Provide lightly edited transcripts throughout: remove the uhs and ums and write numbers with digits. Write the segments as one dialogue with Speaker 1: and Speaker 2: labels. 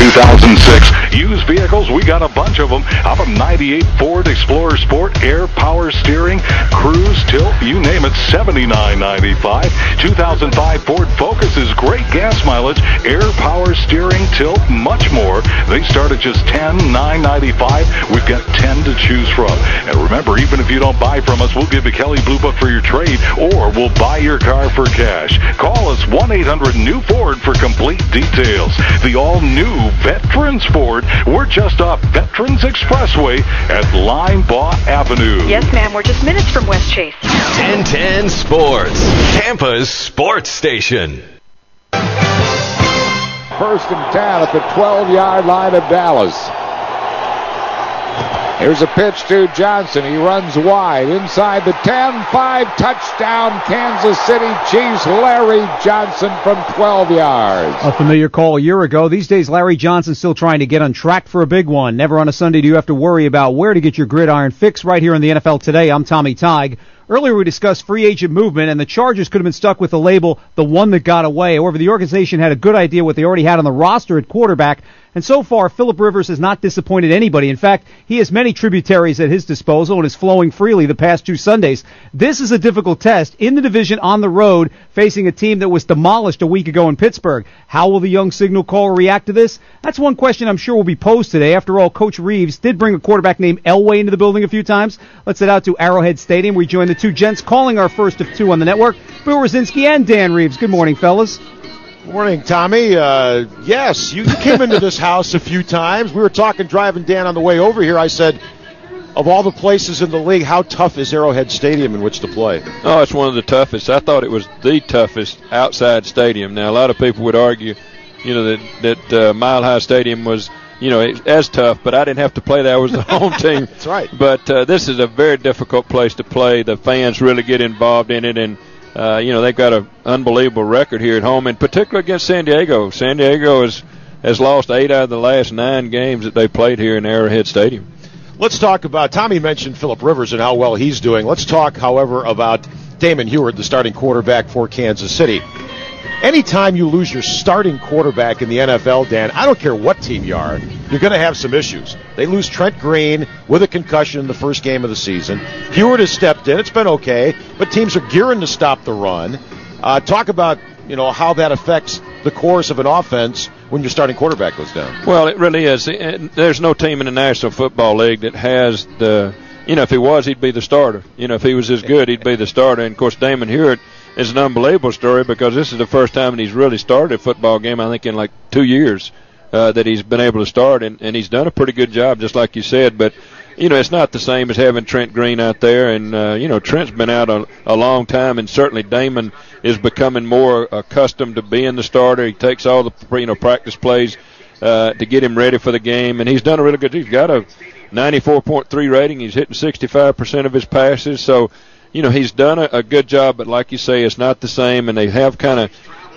Speaker 1: 2006. Used vehicles, we got a bunch of them. How about 98 Ford Explorer Sport, air, power steering, cruise, tilt, you name it, $79.95. 2005 Ford Focus is great gas mileage, air, power steering, tilt, much more. They start at just $10,995. We've got 10 to choose from. And remember, even if you don't buy from us, we'll give you Kelly Blue Book for your trade, or we'll buy your car for cash. Call us 1-800-NEW-FORD for complete details. The all-new Veterans Ford. We're just off Veterans Expressway at Linebaugh Avenue.
Speaker 2: Yes, ma'am. We're just minutes from West Chase.
Speaker 3: 1010 Sports, Tampa's sports station.
Speaker 4: 1st and 10 at the 12-yard line of Dallas. Here's a pitch to Johnson. He runs wide inside the 10-5 touchdown Kansas City Chiefs. Larry Johnson from 12 yards.
Speaker 5: A familiar call a year ago. These days, Larry Johnson still trying to get on track for a big one. Never on a Sunday do you have to worry about where to get your gridiron fix. Right here in the NFL Today, I'm Tommy Tighe. Earlier we discussed free agent movement, and the Chargers could have been stuck with the label, the one that got away. However, the organization had a good idea what they already had on the roster at quarterback, and so far, Phillip Rivers has not disappointed anybody. In fact, he has many tributaries at his disposal and is flowing freely the past 2 Sundays. This is a difficult test in the division on the road, facing a team that was demolished a week ago in Pittsburgh. How will the young signal caller react to this? That's one question I'm sure will be posed today. After all, Coach Reeves did bring a quarterback named Elway into the building a few times. Let's head out to Arrowhead Stadium. We join the two gents calling our first of 2 on the network, Bill Rosinski and Dan Reeves. Good morning, fellas.
Speaker 6: Good morning, Tommy. Yes, you came into this house a few times. We were talking, driving Dan on the way over here. I said, of all the places in the league, how tough is Arrowhead Stadium in which to play?
Speaker 7: Oh, it's one of the toughest. I thought it was the toughest outside stadium. Now, a lot of people would argue, that Mile High Stadium was, as tough, but I didn't have to play there. I was the home team.
Speaker 6: That's right.
Speaker 7: But this is a very difficult place to play. The fans really get involved in it, and they've got an unbelievable record here at home, and particularly against San Diego. San Diego has lost 8 out of the last 9 games that they played here in Arrowhead Stadium.
Speaker 6: Let's talk about, Tommy mentioned Phillip Rivers and how well he's doing. Let's talk, however, about Damon Huard, the starting quarterback for Kansas City. Anytime you lose your starting quarterback in the NFL, Dan, I don't care what team you are, you're going to have some issues. They lose Trent Green with a concussion in the first game of the season. Huard has stepped in. It's been okay, but teams are gearing to stop the run. Talk about, how that affects the course of an offense when your starting quarterback goes down.
Speaker 7: Well, it really is. There's no team in the National Football League that has the, if he was, he'd be the starter. If he was as good, he'd be the starter. And, of course, Damon Huard is an unbelievable story because this is the first time that he's really started a football game, I think, in like 2 years that he's been able to start. And he's done a pretty good job, just like you said. But, it's not the same as having Trent Green out there. And, Trent's been out a long time, and certainly Damon is becoming more accustomed to being the starter. He takes all the, practice plays to get him ready for the game. And he's done a really good job. He's got a 94.3 rating. He's hitting 65% of his passes. So, he's done a good job, but like you say, it's not the same, and they have kind of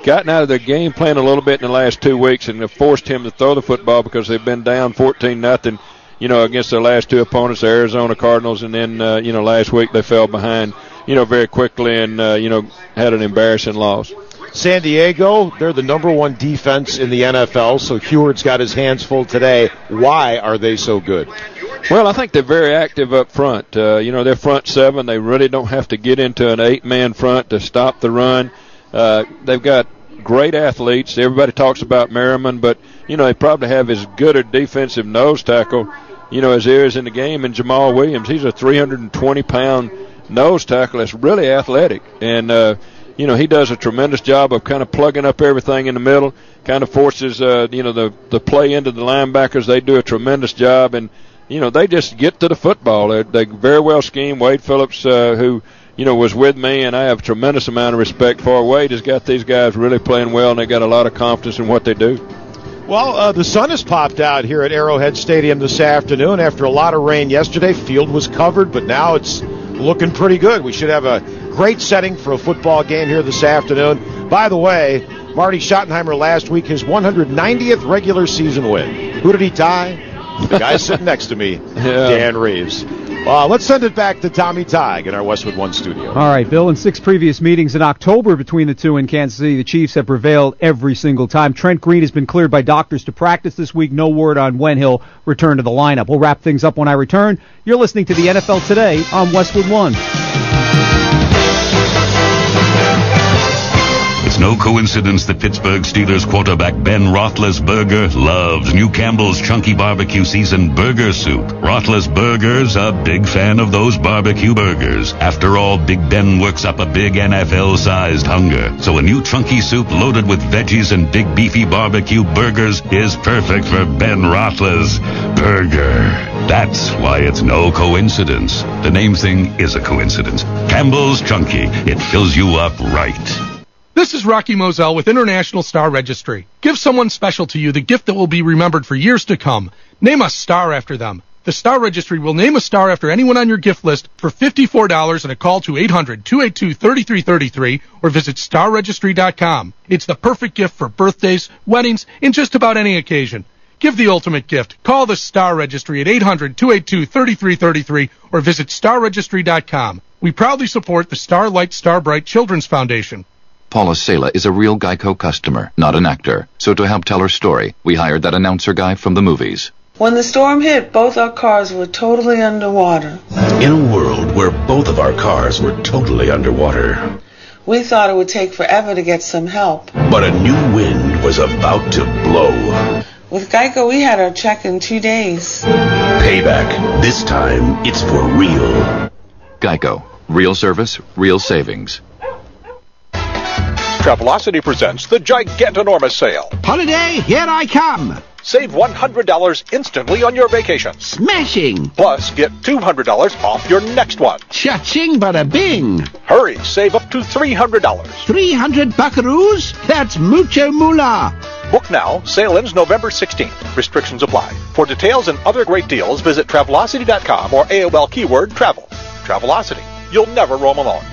Speaker 7: gotten out of their game plan a little bit in the last 2 weeks and have forced him to throw the football because they've been down 14-0, against their last 2 opponents, the Arizona Cardinals, and then, last week they fell behind, very quickly and, had an embarrassing loss.
Speaker 6: San Diego, they're the number 1 defense in the NFL, so Huard's got his hands full today. Why are they so good?
Speaker 7: Well, I think they're very active up front. Their front 7, they really don't have to get into an 8-man front to stop the run. They've got great athletes. Everybody talks about Merriman, but, they probably have as good a defensive nose tackle, as there is in the game in Jamal Williams. He's a 320-pound nose tackle that's really athletic. And, he does a tremendous job of kind of plugging up everything in the middle, kind of forces, the play into the linebackers. They do a tremendous job, and, they just get to the football. They very well schemed. Wade Phillips, who, was with me, and I have a tremendous amount of respect for. Wade has got these guys really playing well, and they got a lot of confidence in what they do.
Speaker 6: Well, the sun has popped out here at Arrowhead Stadium this afternoon. After a lot of rain yesterday, field was covered, but now it's looking pretty good. We should have a great setting for a football game here this afternoon. By the way, Marty Schottenheimer last week, his 190th regular season win. Who did he tie? The guy sitting next to me, Dan Reeves. Let's send it back to Tommy Tighe in our Westwood One studio.
Speaker 5: All right, Bill, in 6 previous meetings in October between the two in Kansas City, the Chiefs have prevailed every single time. Trent Green has been cleared by doctors to practice this week. No word on when he'll return to the lineup. We'll wrap things up when I return. You're listening to the NFL Today on Westwood One.
Speaker 8: It's no coincidence that Pittsburgh Steelers quarterback Ben Roethlisberger loves New Campbell's Chunky Barbecue Seasoned Burger Soup. Roethlisberger's a big fan of those barbecue burgers. After all, Big Ben works up a big NFL-sized hunger. So a new chunky soup loaded with veggies and big beefy barbecue burgers is perfect for Ben Roethlisberger. That's why it's no coincidence. The name thing is a coincidence. Campbell's Chunky. It fills you up right.
Speaker 9: This is Rocky Moselle with International Star Registry. Give someone special to you the gift that will be remembered for years to come. Name a star after them. The Star Registry will name a star after anyone on your gift list for $54 and a call to 800-282-3333 or visit starregistry.com. It's the perfect gift for birthdays, weddings, and just about any occasion. Give the ultimate gift. Call the Star Registry at 800-282-3333 or visit starregistry.com. We proudly support the Starlight Starbright Children's Foundation.
Speaker 10: Paula Sela is a real Geico customer, not an actor. So to help tell her story, we hired that announcer guy from the movies.
Speaker 11: When the storm hit, both our cars were totally underwater.
Speaker 12: In a world where both of our cars were totally underwater,
Speaker 11: we thought it would take forever to get some help.
Speaker 12: But a new wind was about to blow.
Speaker 11: With Geico, we had our check in 2 days.
Speaker 12: Payback. This time, it's for real.
Speaker 10: Geico. Real service, real savings.
Speaker 13: Travelocity presents the Gigantonormous Sale.
Speaker 14: Holiday, here I come.
Speaker 13: Save $100 instantly on your vacation.
Speaker 14: Smashing.
Speaker 13: Plus, get $200 off your next one.
Speaker 14: Cha-ching, bada bing.
Speaker 13: Hurry, save up to $300.
Speaker 14: 300 buckaroos? That's mucho moolah.
Speaker 13: Book now. Sale ends November 16th. Restrictions apply. For details and other great deals, visit Travelocity.com or AOL keyword travel. Travelocity. You'll never roam alone.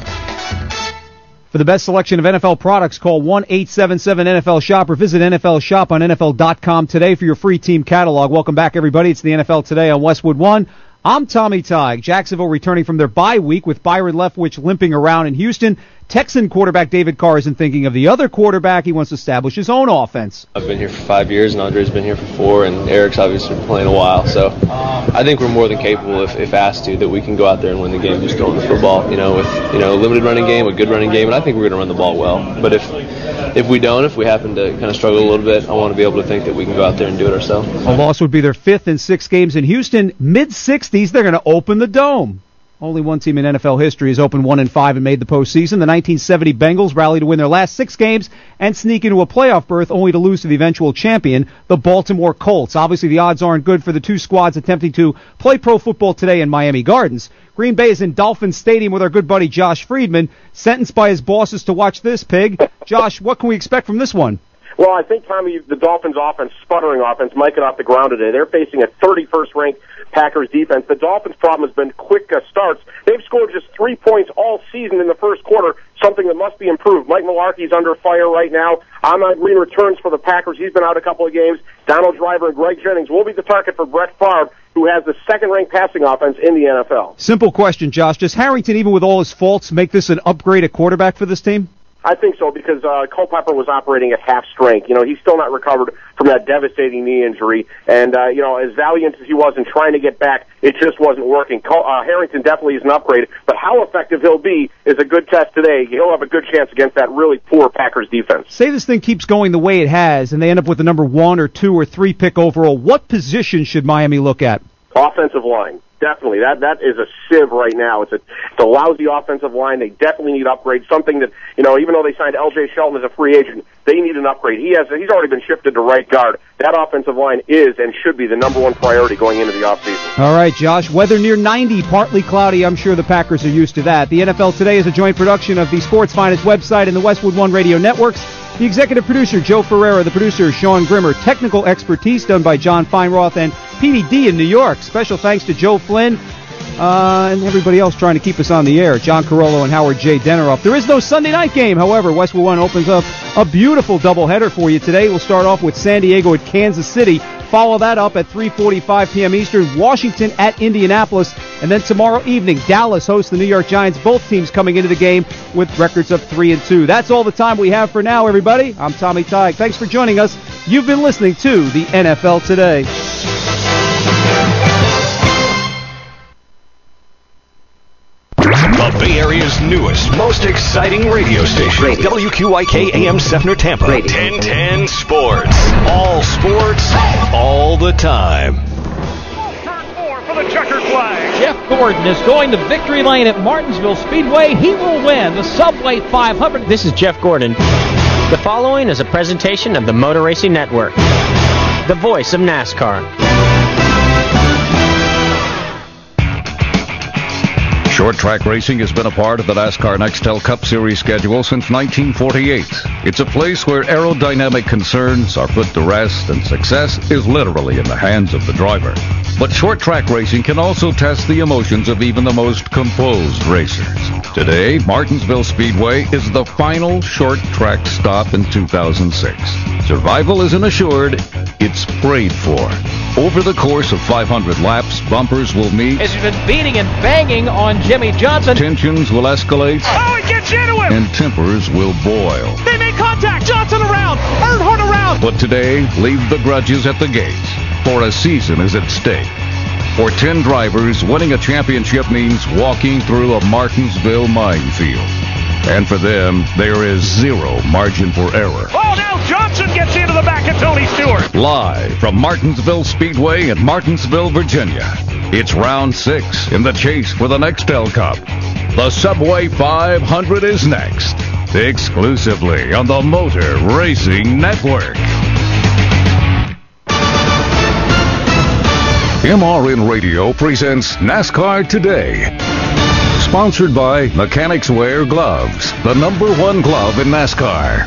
Speaker 5: For the best selection of NFL products, call 1-877-NFL-SHOP or visit NFL Shop on NFL.com today for your free team catalog. Welcome back, everybody. It's the NFL Today on Westwood One. I'm Tommy Tighe. Jacksonville returning from their bye week with Byron Leftwich limping around in Houston. Texan quarterback David Carr isn't thinking of the other quarterback. He wants to establish his own offense.
Speaker 15: I've been here for 5 years, and Andre's been here for 4, and Eric's obviously been playing a while. So I think we're more than capable, if asked to, that we can go out there and win the game just throwing the football. With a limited running game, a good running game, and I think we're going to run the ball well. But if we don't, if we happen to kind of struggle a little bit, I want to be able to think that we can go out there and do it ourselves.
Speaker 5: A loss would be their 5th in 6 games in Houston. Mid-60s, they're going to open the Dome. Only one team in NFL history has opened 1-5 and made the postseason. The 1970 Bengals rallied to win their last 6 games and sneak into a playoff berth, only to lose to the eventual champion, the Baltimore Colts. Obviously, the odds aren't good for the two squads attempting to play pro football today in Miami Gardens. Green Bay is in Dolphin Stadium with our good buddy Josh Friedman, sentenced by his bosses to watch this pig. Josh, what can we expect from this one?
Speaker 16: Well, I think, Tommy, the Dolphins' offense, sputtering offense, might get off the ground today. They're facing a 31st-ranked Packers defense. The Dolphins' problem has been quick starts. They've scored just 3 points all season in the first quarter, something that must be improved. Mike Mularkey's under fire right now. Ahmad Green returns for the Packers. He's been out a couple of games. Donald Driver and Greg Jennings will be the target for Brett Favre, who has the second-ranked passing offense in the NFL.
Speaker 5: Simple question, Josh. Does Harrington, even with all his faults, make this an upgrade at quarterback for this team?
Speaker 16: I think so, because Culpepper was operating at half strength. He's still not recovered from that devastating knee injury. And, as valiant as he was in trying to get back, it just wasn't working. Harrington definitely is an upgrade, but how effective he'll be is a good test today. He'll have a good chance against that really poor Packers defense.
Speaker 5: Say this thing keeps going the way it has, and they end up with the number 1 or 2 or 3 pick overall. What position should Miami look at?
Speaker 16: Offensive line. Definitely. That is a sieve right now. It's a lousy offensive line. They definitely need upgrades. Something that, even though they signed L.J. Shelton as a free agent, they need an upgrade. He's already been shifted to right guard. That offensive line is and should be the number 1 priority going into the offseason.
Speaker 5: All right, Josh. Weather near 90, partly cloudy. I'm sure the Packers are used to that. The NFL Today is a joint production of the Sports Finest website and the Westwood One Radio Networks. The executive producer, Joe Ferreira. The producer, Sean Grimmer. Technical expertise done by John Feinroth and PDD in New York. Special thanks to Joe Flynn and everybody else trying to keep us on the air. John Carollo and Howard J. Deneroff. There is no Sunday night game. However, Westwood One opens up a beautiful doubleheader for you today. We'll start off with San Diego at Kansas City. follow that up at 3:45 p.m. Eastern, Washington at Indianapolis. And then tomorrow evening, Dallas hosts the New York Giants, both teams coming into the game with records of 3-2. That's all the time we have for now, everybody. I'm Tommy Tighe. Thanks for joining us. You've been listening to the NFL Today.
Speaker 3: The Bay Area's newest, most exciting radio station. WQYK-AM Sefner, Tampa. 1010 Sports. All sports, all the time.
Speaker 17: For the checkered flag.
Speaker 18: Jeff Gordon is going to victory lane at Martinsville Speedway. He will win the Subway 500.
Speaker 19: This is Jeff Gordon. The following is a presentation of the Motor Racing Network, the voice of NASCAR.
Speaker 20: Short track racing has been a part of the NASCAR Nextel Cup Series schedule since 1948. It's a place where aerodynamic concerns are put to rest and success is literally in the hands of the driver. But short track racing can also test the emotions of even the most composed racers. Today, Martinsville Speedway is the final short track stop in 2006. Survival isn't assured, it's prayed for. Over the course of 500 laps, bumpers will meet.
Speaker 18: As he's been beating and banging on Jimmy Johnson.
Speaker 20: Tensions will escalate.
Speaker 17: Oh, he gets into him!
Speaker 20: And tempers will boil.
Speaker 17: They make contact! Johnson around! Earnhardt around!
Speaker 20: But today, leave the grudges at the gates, for a season is at stake. For 10 drivers, winning a championship means walking through a Martinsville minefield. And for them, there is zero margin for error.
Speaker 17: Oh, now Johnson gets into the back of Tony Stewart.
Speaker 20: Live from Martinsville Speedway in Martinsville, Virginia, it's round 6 in the chase for the Nextel Cup. The Subway 500 is next, exclusively on the Motor Racing Network. MRN Radio presents NASCAR Today. Sponsored by Mechanics Wear Gloves, the #1 glove in NASCAR.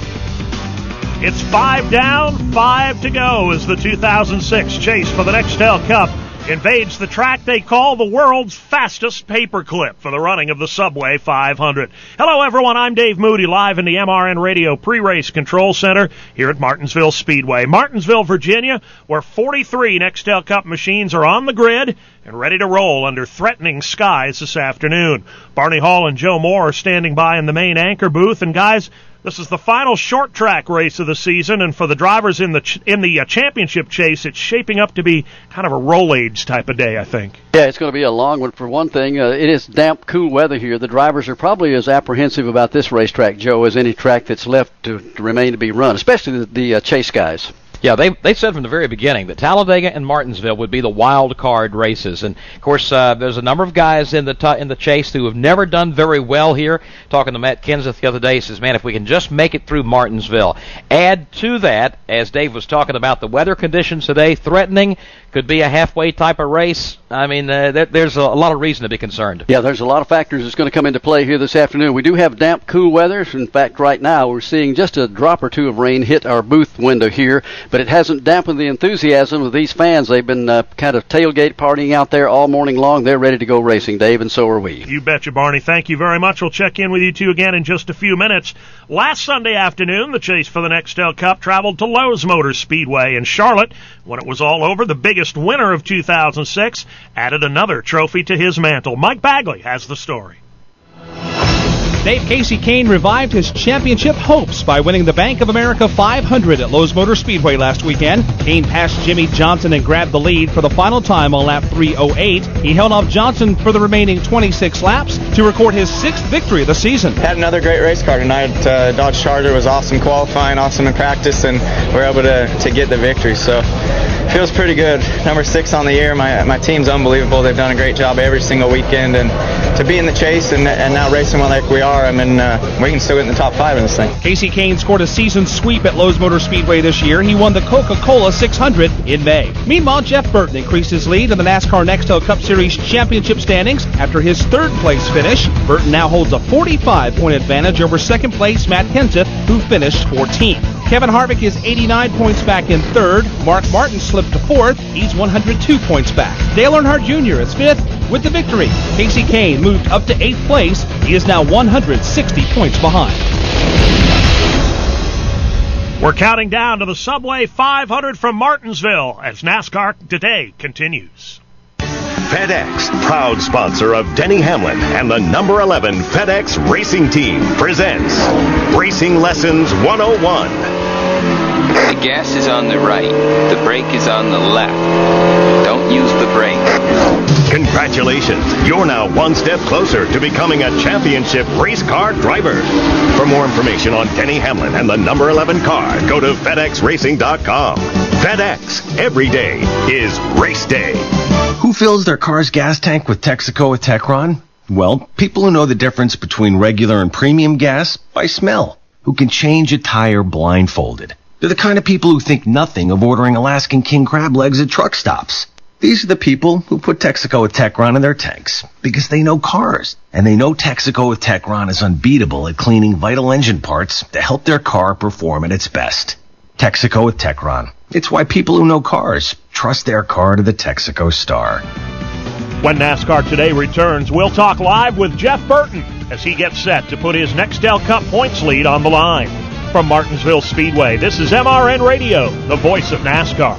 Speaker 17: It's 5 down, 5 to go as the 2006 chase for the Nextel Cup invades the track they call the world's fastest paperclip for the running of the Subway 500. Hello, everyone. I'm Dave Moody, live in the MRN Radio pre-race control center here at Martinsville Speedway. Martinsville, Virginia, where 43 Nextel Cup machines are on the grid and ready to roll under threatening skies this afternoon. Barney Hall and Joe Moore are standing by in the main anchor booth. And, guys, this is the final short track race of the season, and for the drivers in the championship chase, it's shaping up to be kind of a roll age type of day, I think.
Speaker 21: Yeah, it's going to be a long one. For one thing, it is damp, cool weather here. The drivers are probably as apprehensive about this racetrack, Joe, as any track that's left to remain to be run, especially the chase guys.
Speaker 22: Yeah, they said from the very beginning that Talladega and Martinsville would be the wild card races, and of course there's a number of guys in the chase who have never done very well here. Talking to Matt Kenseth the other day, he says, "Man, if we can just make it through Martinsville." Add to that, as Dave was talking about, the weather conditions today threatening. Could be a halfway type of race. I mean, there's a lot of reason to be concerned.
Speaker 21: Yeah, there's a lot of factors that's going to come into play here this afternoon. We do have damp, cool weather. In fact, right now we're seeing just a drop or two of rain hit our booth window here, but it hasn't dampened the enthusiasm of these fans. They've been kind of tailgate partying out there all morning long. They're ready to go racing, Dave, and so are we.
Speaker 17: You betcha, Barney. Thank you very much. We'll check in with you two again in just a few minutes. Last Sunday afternoon, the chase for the Nextel Cup traveled to Lowe's Motor Speedway in Charlotte. When it was all over, the biggest winner of 2006 added another trophy to his mantle. Mike Bagley has the story.
Speaker 18: Dave, Casey Kane revived his championship hopes by winning the Bank of America 500 at Lowe's Motor Speedway last weekend. Kane passed Jimmy Johnson and grabbed the lead for the final time on lap 3:08. He held off Johnson for the remaining 26 laps to record his 6th victory of the season.
Speaker 23: Had another great race car tonight. Dodge Charger was awesome qualifying, awesome in practice, and we were able to get the victory. So feels pretty good. Number 6 on the year. My team's unbelievable. They've done a great job every single weekend, and to be in the chase and now racing one like we are, I mean, we can still get in the top 5 in this thing.
Speaker 18: Casey Kane scored a season sweep at Lowe's Motor Speedway this year. He won the Coca-Cola 600 in May. Meanwhile, Jeff Burton increased his lead in the NASCAR Nextel Cup Series championship standings after his 3rd place finish. Burton now holds a 45-point advantage over 2nd place Matt Kenseth, who finished 14th. Kevin Harvick is 89 points back in 3rd. Mark Martin slipped to 4th. He's 102 points back. Dale Earnhardt Jr. is 5th with the victory. Casey Kane moved up to 8th place. He is now 160 points behind.
Speaker 17: We're counting down to the Subway 500 from Martinsville as NASCAR Today continues.
Speaker 3: FedEx, proud sponsor of Denny Hamlin and the number 11 FedEx Racing Team, presents Racing Lessons 101.
Speaker 1: The gas is on the right. The brake is on the left. Don't use the brake.
Speaker 3: Congratulations, you're now one step closer to becoming a championship race car driver. For more information on Denny Hamlin and the number 11 car, go to FedExRacing.com. FedEx, every day is race day.
Speaker 2: Who fills their car's gas tank with Texaco with Techron? Well, people who know the difference between regular and premium gas by smell, who can change a tire blindfolded. They're the kind of people who think nothing of ordering Alaskan king crab legs at truck stops. These are the people who put Texaco with Techron in their tanks because they know cars, and they know Texaco with Techron is unbeatable at cleaning vital engine parts to help their car perform at its best. Texaco with Techron. It's why people who know cars trust their car to the Texaco Star.
Speaker 17: When NASCAR Today returns, we'll talk live with Jeff Burton as he gets set to put his Nextel Cup points lead on the line. From Martinsville Speedway, this is MRN Radio, the voice of NASCAR.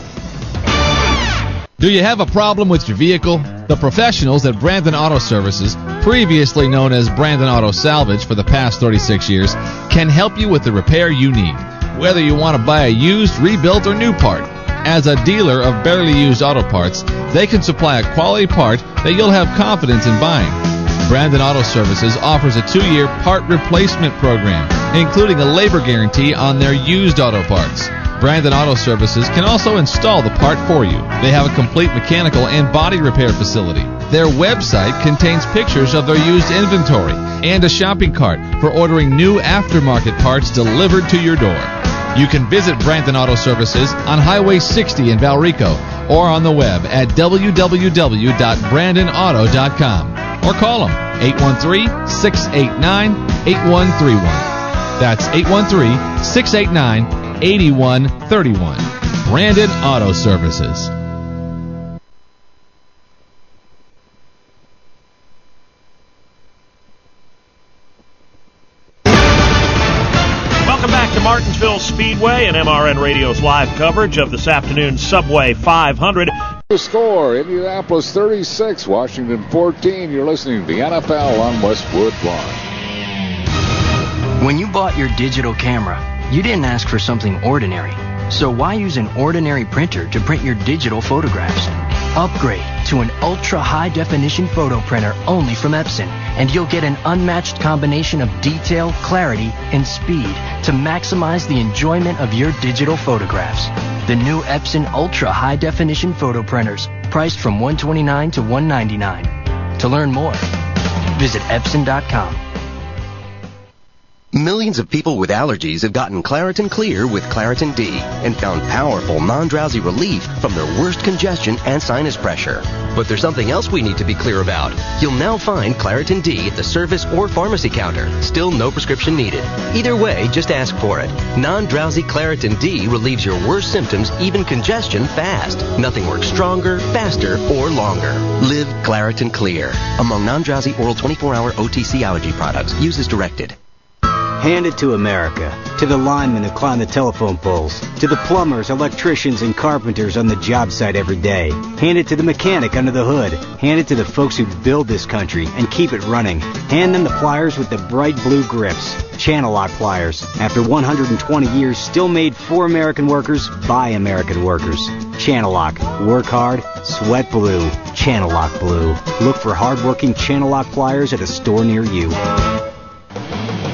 Speaker 4: Do you have a problem with your vehicle? The professionals at Brandon Auto Services, previously known as Brandon Auto Salvage for the past 36 years, can help you with the repair you need. Whether you want to buy a used, rebuilt, or new part. As a dealer of barely used auto parts, they can supply a quality part that you'll have confidence in buying. Brandon Auto Services offers a 2-year part replacement program, including a labor guarantee on their used auto parts. Brandon Auto Services can also install the part for you. They have a complete mechanical and body repair facility. Their website contains pictures of their used inventory and a shopping cart for ordering new aftermarket parts delivered to your door. You can visit Brandon Auto Services on Highway 60 in Valrico or on the web at www.brandonauto.com or call them 813-689-8131. That's 813-689-8131. Brandon Auto Services.
Speaker 17: Welcome back to Martinsville Speedway and MRN Radio's live coverage of this afternoon's Subway 500.
Speaker 24: The score, Indianapolis 36, Washington 14. You're listening to the NFL on Westwood Lawn.
Speaker 25: When you bought your digital camera, you didn't ask for something ordinary. So why use an ordinary printer to print your digital photographs? Upgrade to an ultra-high-definition photo printer only from Epson, and you'll get an unmatched combination of detail, clarity, and speed to maximize the enjoyment of your digital photographs. The new Epson ultra-high-definition photo printers, priced from $129 to $199. To learn more, visit Epson.com.
Speaker 26: Millions of people with allergies have gotten Claritin Clear with Claritin D and found powerful non-drowsy relief from their worst congestion and sinus pressure. But there's something else we need to be clear about. You'll now find Claritin D at the service or pharmacy counter. Still no prescription needed. Either way, just ask for it. Non-drowsy Claritin D relieves your worst symptoms, even congestion, fast. Nothing works stronger, faster, or longer. Live Claritin Clear. Among non-drowsy oral 24-hour OTC allergy products. Use as directed.
Speaker 27: Hand it to America, to the linemen who climb the telephone poles, to the plumbers, electricians, and carpenters on the job site every day. Hand it to the mechanic under the hood. Hand it to the folks who build this country and keep it running. Hand them the pliers with the bright blue grips. Channel Lock pliers. After 120 years, still made for American workers, by American workers. Channel Lock. Work hard, sweat blue. Channel Lock blue. Look for hard-working Channel Lock pliers at a store near you.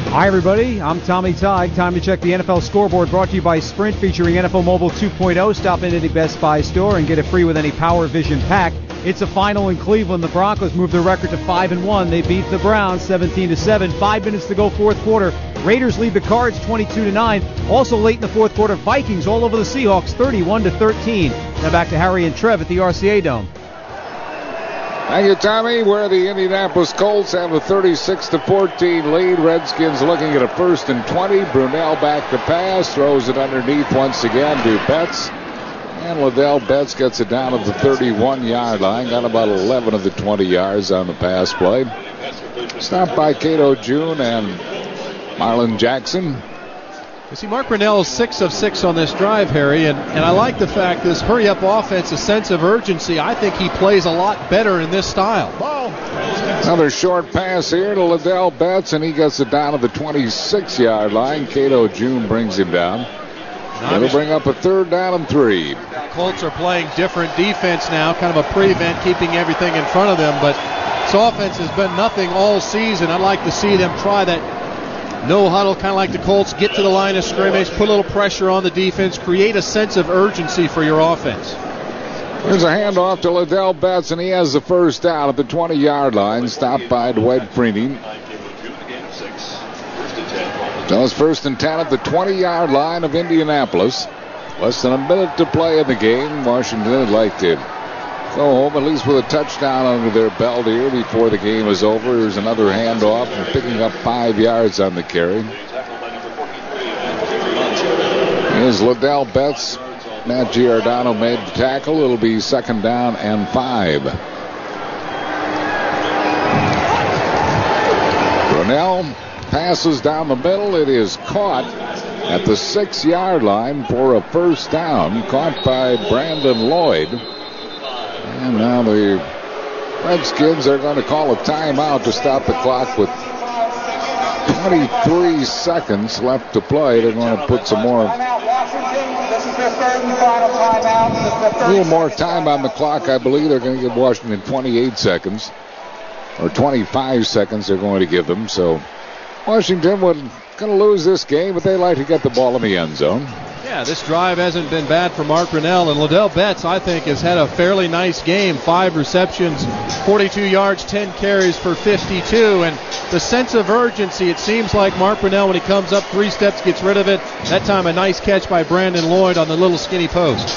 Speaker 5: Hi, everybody. I'm Tommy Tighe. Time to check the NFL scoreboard, brought to you by Sprint, featuring NFL Mobile 2.0. Stop in any Best Buy store and get it free with any Power Vision pack. It's a final in Cleveland. The Broncos moved their record to 5-1. They beat the Browns 17-7. 5 minutes to go, fourth quarter. Raiders lead the Cards 22-9. Also late in the fourth quarter, Vikings all over the Seahawks 31-13. Now back to Harry and Trev at the RCA Dome.
Speaker 24: Thank you, Tommy. Where the Indianapolis Colts have a 36-14 lead. Redskins looking at a 1st and 20. Brunell back to pass. Throws it underneath once again to Betts. And Liddell Betts gets it down to the 31-yard line. Got about 11 of the 20 yards on the pass play. Stopped by Cato June and Marlon Jackson.
Speaker 6: You see, Mark Brunell is 6 of 6 on this drive, Harry, and I like the fact this hurry-up offense, a sense of urgency. I think he plays a lot better in this style.
Speaker 24: Another short pass here to Liddell Betts, and he gets it down to the 26-yard line. Cato June brings him down. It'll bring up a 3rd down and 3.
Speaker 6: Colts are playing different defense now, kind of a prevent, keeping everything in front of them, but this offense has been nothing all season. I'd like to see them try that no huddle, kind of like the Colts, get to the line of scrimmage, put a little pressure on the defense, create a sense of urgency for your offense.
Speaker 24: Here's a handoff to Liddell Betts, and he has the 1st down at the 20-yard line, stopped by Dwight Freeney. So it's 1st and 10 at the 20-yard line of Indianapolis. Less than a minute to play in the game. Washington would like to go home at least with a touchdown under their belt here before the game is over. There's another handoff and picking up 5 yards on the carry. Here's Liddell Betts. Matt Giordano made the tackle. It'll be 2nd down and 5. Brunell passes down the middle. It is caught at the 6-yard line for a 1st down. Caught by Brandon Lloyd. And now the Redskins are going to call a timeout to stop the clock with 23 seconds left to play. They're going to put some more, a little more time on the clock. I believe they're going to give Washington 28 seconds. Or 25 seconds they're going to give them. So Washington would going to lose this game, but they like to get the ball in the end zone.
Speaker 6: Yeah, this drive hasn't been bad for Mark Brunell, and Liddell Betts, I think, has had a fairly nice game. 5 receptions, 42 yards, 10 carries for 52, and the sense of urgency, it seems like Mark Brunell, when he comes up 3 steps, gets rid of it. That time a nice catch by Brandon Lloyd on the little skinny post.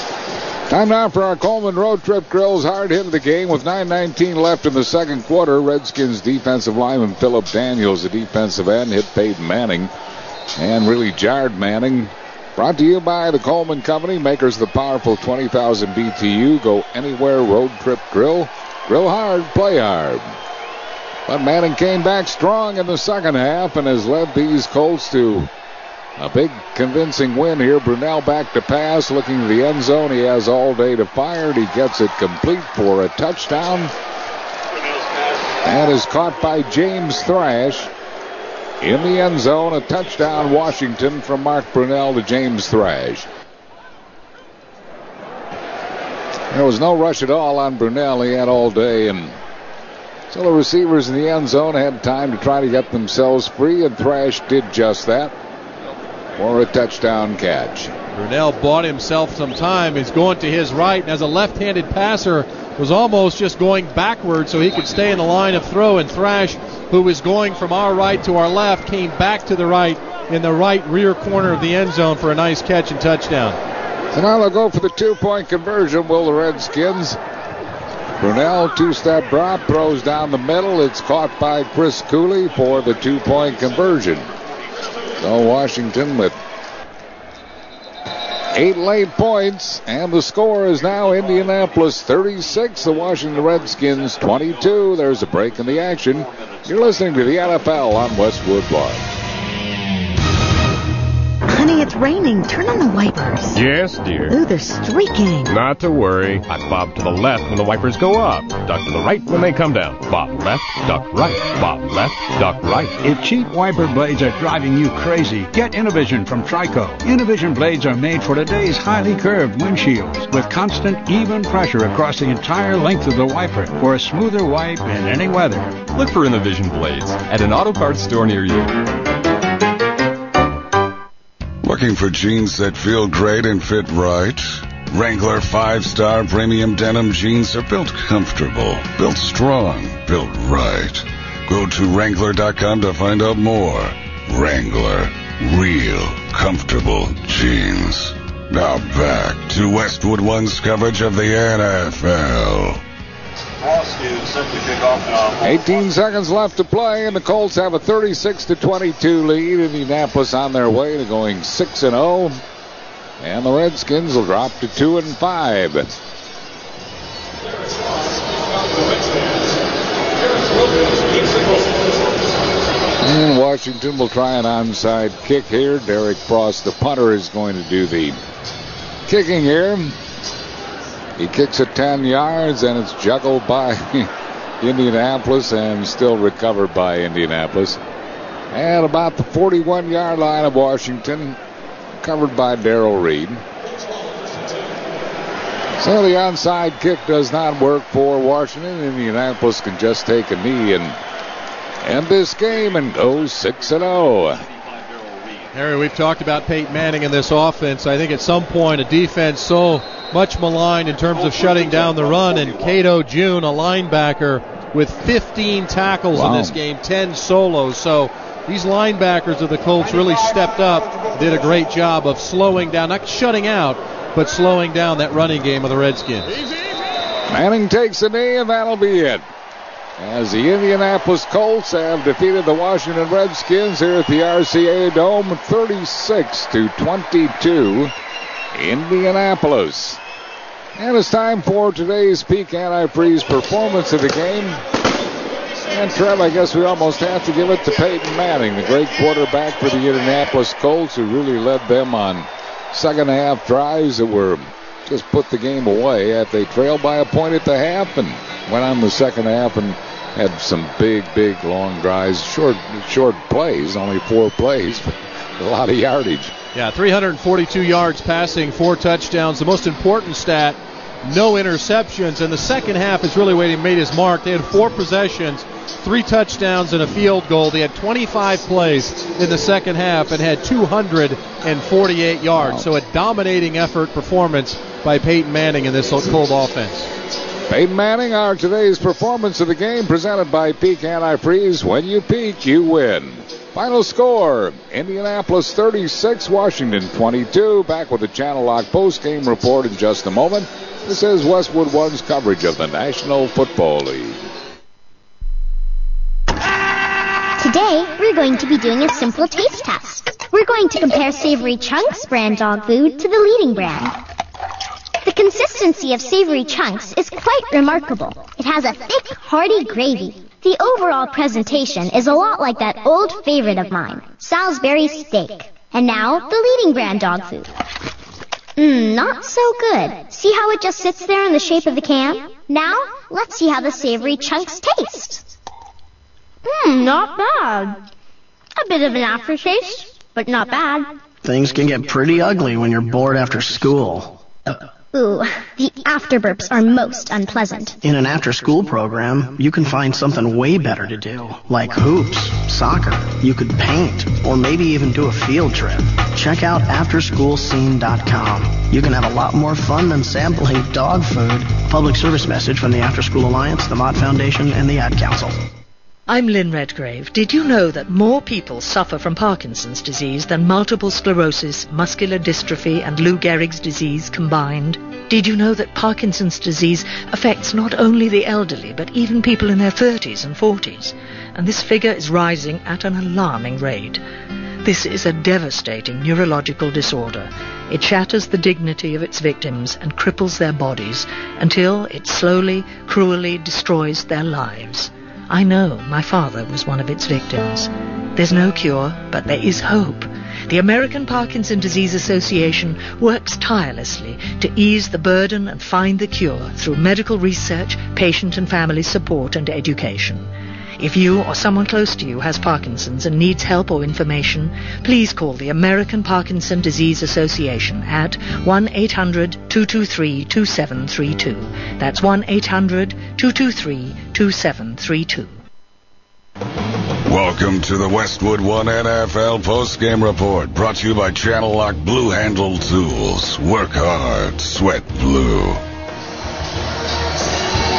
Speaker 24: Time now for our Coleman Road Trip Grill's hard hit of the game with 9:19 left in the 2nd quarter. Redskins defensive lineman Philip Daniels, the defensive end, hit Peyton Manning and really jarred Manning. Brought to you by the Coleman Company, makers of the powerful 20,000 BTU. Go anywhere road trip grill. Grill hard, play hard. But Manning came back strong in the 2nd half and has led these Colts to a big convincing win here. Brunell back to pass, looking to the end zone. He has all day to fire. He gets it complete for a touchdown. And is caught by James Thrash in the end zone. A touchdown, Washington, from Mark Brunell to James Thrash. There was no rush at all on Brunell. He had all day, and so the receivers in the end zone had time to try to get themselves free, and Thrash did just that for a touchdown catch.
Speaker 6: Brunell bought himself some time. He's going to his right, and as a left-handed passer, was almost just going backwards so he could stay in the line of throw, and Thrash, who was going from our right to our left, came back to the right in the right rear corner of the end zone for a nice catch and touchdown.
Speaker 24: So now they'll go for the 2-point conversion, will the Redskins. Brunell, 2-step drop, throws down the middle. It's caught by Chris Cooley for the 2-point conversion. So Washington with 8 late points, and the score is now Indianapolis 36, the Washington Redskins 22. There's a break in the action. You're listening to the NFL on Westwood Park.
Speaker 7: Honey, it's raining. Turn on the wipers.
Speaker 8: Yes, dear.
Speaker 7: Ooh, they're streaking.
Speaker 8: Not to worry. I bob to the left when the wipers go up. Duck to the right when they come down. Bob left, duck right. Bob left, duck right.
Speaker 14: If cheap wiper blades are driving you crazy, get Innovision from Trico. Innovision blades are made for today's highly curved windshields with constant, even pressure across the entire length of the wiper for a smoother wipe in any weather.
Speaker 8: Look for Innovision blades at an auto parts store near you.
Speaker 9: Looking for jeans that feel great and fit right? Wrangler 5-star premium denim jeans are built comfortable, built strong, built right. Go to Wrangler.com to find out more. Wrangler, real comfortable jeans. Now back to Westwood One's coverage of the NFL.
Speaker 24: 18 seconds left to play, and the Colts have a 36-22 lead. Indianapolis on their way to going 6-0, and the Redskins will drop to 2-5. And Washington will try an onside kick here. Derek Frost, the punter, is going to do the kicking here. He kicks it 10 yards, and it's juggled by Indianapolis and still recovered by Indianapolis. At about the 41-yard line of Washington, covered by Darrell Reed. So the onside kick does not work for Washington. Indianapolis can just take a knee and end this game and go 6-0.
Speaker 6: Harry, we've talked about Peyton Manning in this offense. I think at some point a defense so much maligned in terms of shutting down the run, and Cato June, a linebacker, with 15 tackles in this game, 10 solos. So these linebackers of the Colts really stepped up, did a great job of slowing down, not shutting out, but slowing down that running game of the Redskins.
Speaker 24: Manning takes a knee, and that'll be it. As the Indianapolis Colts have defeated the Washington Redskins here at the RCA Dome, 36-22, Indianapolis. And it's time for today's Peak Antifreeze performance of the game. And Trev, I guess we almost have to give it to Peyton Manning, the great quarterback for the Indianapolis Colts, who really led them on second half drives that were just put the game away after they trailed by a point at the half, and went on the second half and had some big, long drives, short plays, only 4 plays, but a lot of yardage.
Speaker 6: Yeah, 342 yards passing, 4 touchdowns. The most important stat, no interceptions. And the second half is really where he made his mark. They had 4 possessions, 3 touchdowns, and a field goal. They had 25 plays in the second half and had 248 yards. So a dominating effort performance by Peyton Manning in this Colt offense.
Speaker 24: Peyton Manning, our today's performance of the game, presented by Peak Antifreeze. When you peak, you win. Final score, Indianapolis 36, Washington 22. Back with the Channel Lock post-game report in just a moment. This is Westwood One's coverage of the National Football League.
Speaker 10: Today, we're going to be doing a simple taste test. We're going to compare Savory Chunks brand dog food to the leading brand. The consistency of Savory Chunks is quite remarkable. It has a thick, hearty gravy. The overall presentation is a lot like that old favorite of mine, Salisbury steak. And now, the leading brand dog food. Not so good. See how it just sits there in the shape of the can? Now, let's see how the Savory Chunks taste. Not bad. A bit of an aftertaste, but not bad.
Speaker 11: Things can get pretty ugly when you're bored after school.
Speaker 10: Ooh, the afterburps are most unpleasant.
Speaker 11: In an after-school program, you can find something way better to do, like hoops, soccer. You could paint, or maybe even do a field trip. Check out AfterSchoolScene.com. You can have a lot more fun than sampling dog food. Public service message from the After School Alliance, the Mott Foundation, and the Ad Council.
Speaker 12: I'm Lynn Redgrave. Did you know that more people suffer from Parkinson's disease than multiple sclerosis, muscular dystrophy, and Lou Gehrig's disease combined? Did you know that Parkinson's disease affects not only the elderly, but even people in their 30s and 40s? And this figure is rising at an alarming rate. This is a devastating neurological disorder. It shatters the dignity of its victims and cripples their bodies until it slowly, cruelly destroys their lives. I know my father was one of its victims. There's no cure, but there is hope. The American Parkinson Disease Association works tirelessly to ease the burden and find the cure through medical research, patient and family support, and education. If you or someone close to you has Parkinson's and needs help or information, please call the American Parkinson Disease Association at 1-800-223-2732. That's 1-800-223-2732.
Speaker 9: Welcome to the Westwood One NFL postgame report, brought to you by Channel Lock Blue Handle Tools. Work hard, sweat blue.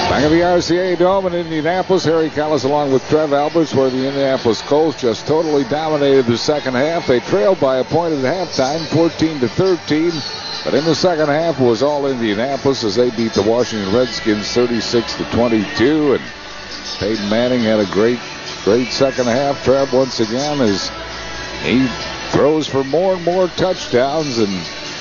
Speaker 24: Back at the RCA Dome in Indianapolis, Harry Callis along with Trev Alberts, where the Indianapolis Colts just totally dominated the second half. They trailed by a point at halftime, 14-13. But in the second half, it was all Indianapolis as they beat the Washington Redskins 36-22. And Peyton Manning had a great second half. Trev, once again, as he throws for more and more touchdowns, and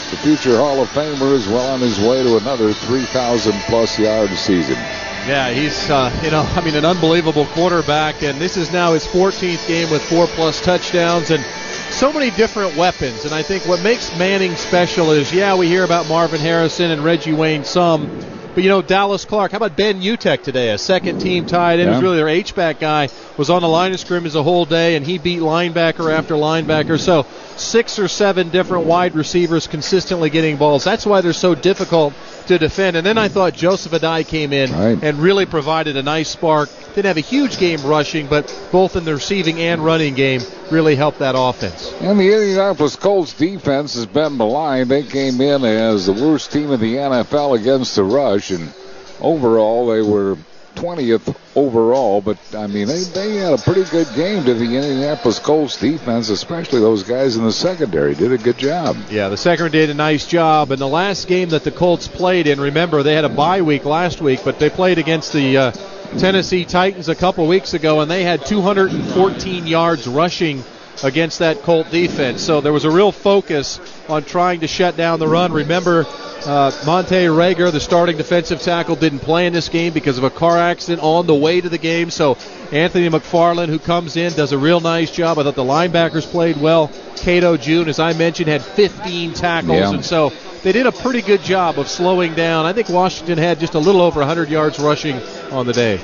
Speaker 24: the future Hall of Famer is well on his way to another 3,000-plus yard season.
Speaker 6: Yeah, he's, an unbelievable quarterback, and this is now his 14th game with 4+ touchdowns and so many different weapons. And I think what makes Manning special is, we hear about Marvin Harrison and Reggie Wayne some, but, Dallas Clark, how about Ben Utek today, a second-team tight end, who's really their H-back guy, was on the line of scrimmage the whole day, and he beat linebacker after linebacker. So 6 or 7 different wide receivers consistently getting balls. That's why they're so difficult to defend. And then I thought Joseph Adai came in and really provided a nice spark. Didn't have a huge game rushing, but both in the receiving and running game really helped that offense.
Speaker 24: And the Indianapolis Colts defense has been maligned. They came in as the worst team in the NFL against the rush, and overall they were 20th overall, but they had a pretty good game to the Indianapolis Colts defense, especially those guys in the secondary did a good job.
Speaker 6: Yeah, the secondary did a nice job. And the last game that the Colts played in, remember they had a bye week last week, but they played against the Tennessee Titans a couple weeks ago, and they had 214 yards rushing against that Colt defense. So there was a real focus on trying to shut down the run. Remember, Monte Rager, the starting defensive tackle, didn't play in this game because of a car accident on the way to the game. So Anthony McFarland, who comes in, does a real nice job. I thought the linebackers played well. Cato June, as I mentioned, had 15 tackles. And so they did a pretty good job of slowing down. I think Washington had just a little over 100 yards rushing on the day.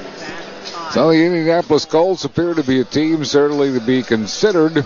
Speaker 24: So the Indianapolis Colts appear to be a team certainly to be considered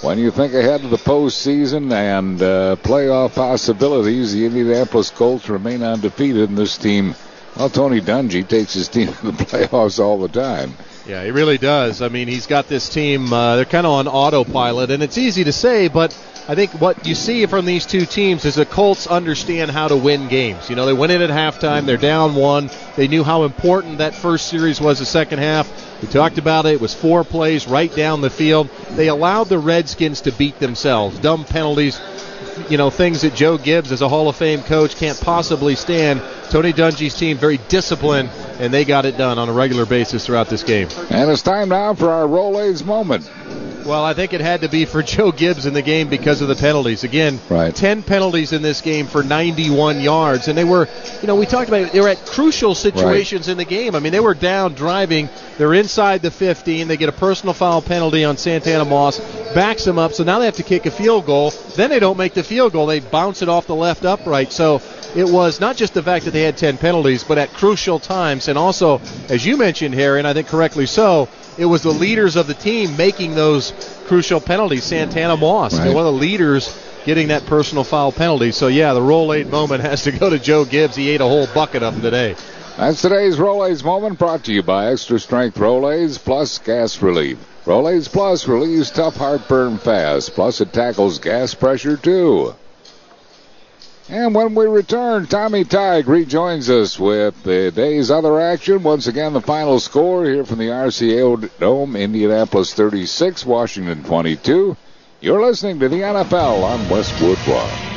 Speaker 24: when you think ahead to the postseason and playoff possibilities. The Indianapolis Colts remain undefeated, and this team, Tony Dungy takes his team to the playoffs all the time.
Speaker 6: Yeah, he really does. He's got this team, they're kind of on autopilot, and it's easy to say, but I think what you see from these two teams is the Colts understand how to win games. They went in at halftime, they're down 1. They knew how important that first series was the second half. We talked about it. It was 4 plays right down the field. They allowed the Redskins to beat themselves. Dumb penalties, things that Joe Gibbs, as a Hall of Fame coach, can't possibly stand. Tony Dungy's team very disciplined, and they got it done on a regular basis throughout this game.
Speaker 24: And it's time now for our Rolaids moment.
Speaker 6: Well, I think it had to be for Joe Gibbs in the game because of the penalties. Again, 10 penalties in this game for 91 yards. And they were, we talked about it, they were at crucial situations in the game. They were down driving. They're inside the 15. They get a personal foul penalty on Santana Moss. Backs them up. So now they have to kick a field goal. Then they don't make the field goal. They bounce it off the left upright. So it was not just the fact that they had 10 penalties, but at crucial times. And also, as you mentioned, Harry, and I think correctly so, it was the leaders of the team making those crucial penalties. Santana Moss, one of the leaders getting that personal foul penalty. So, the Rolade moment has to go to Joe Gibbs. He ate a whole bucket of them today.
Speaker 24: That's today's Rolaids moment, brought to you by Extra Strength Rolaids Plus Gas Relief. Rolaids Plus relieves tough heartburn fast, plus it tackles gas pressure too. And when we return, Tommy Tighe rejoins us with the day's other action. Once again, the final score here from the RCA Dome, Indianapolis 36, Washington 22. You're listening to the NFL on Westwood One.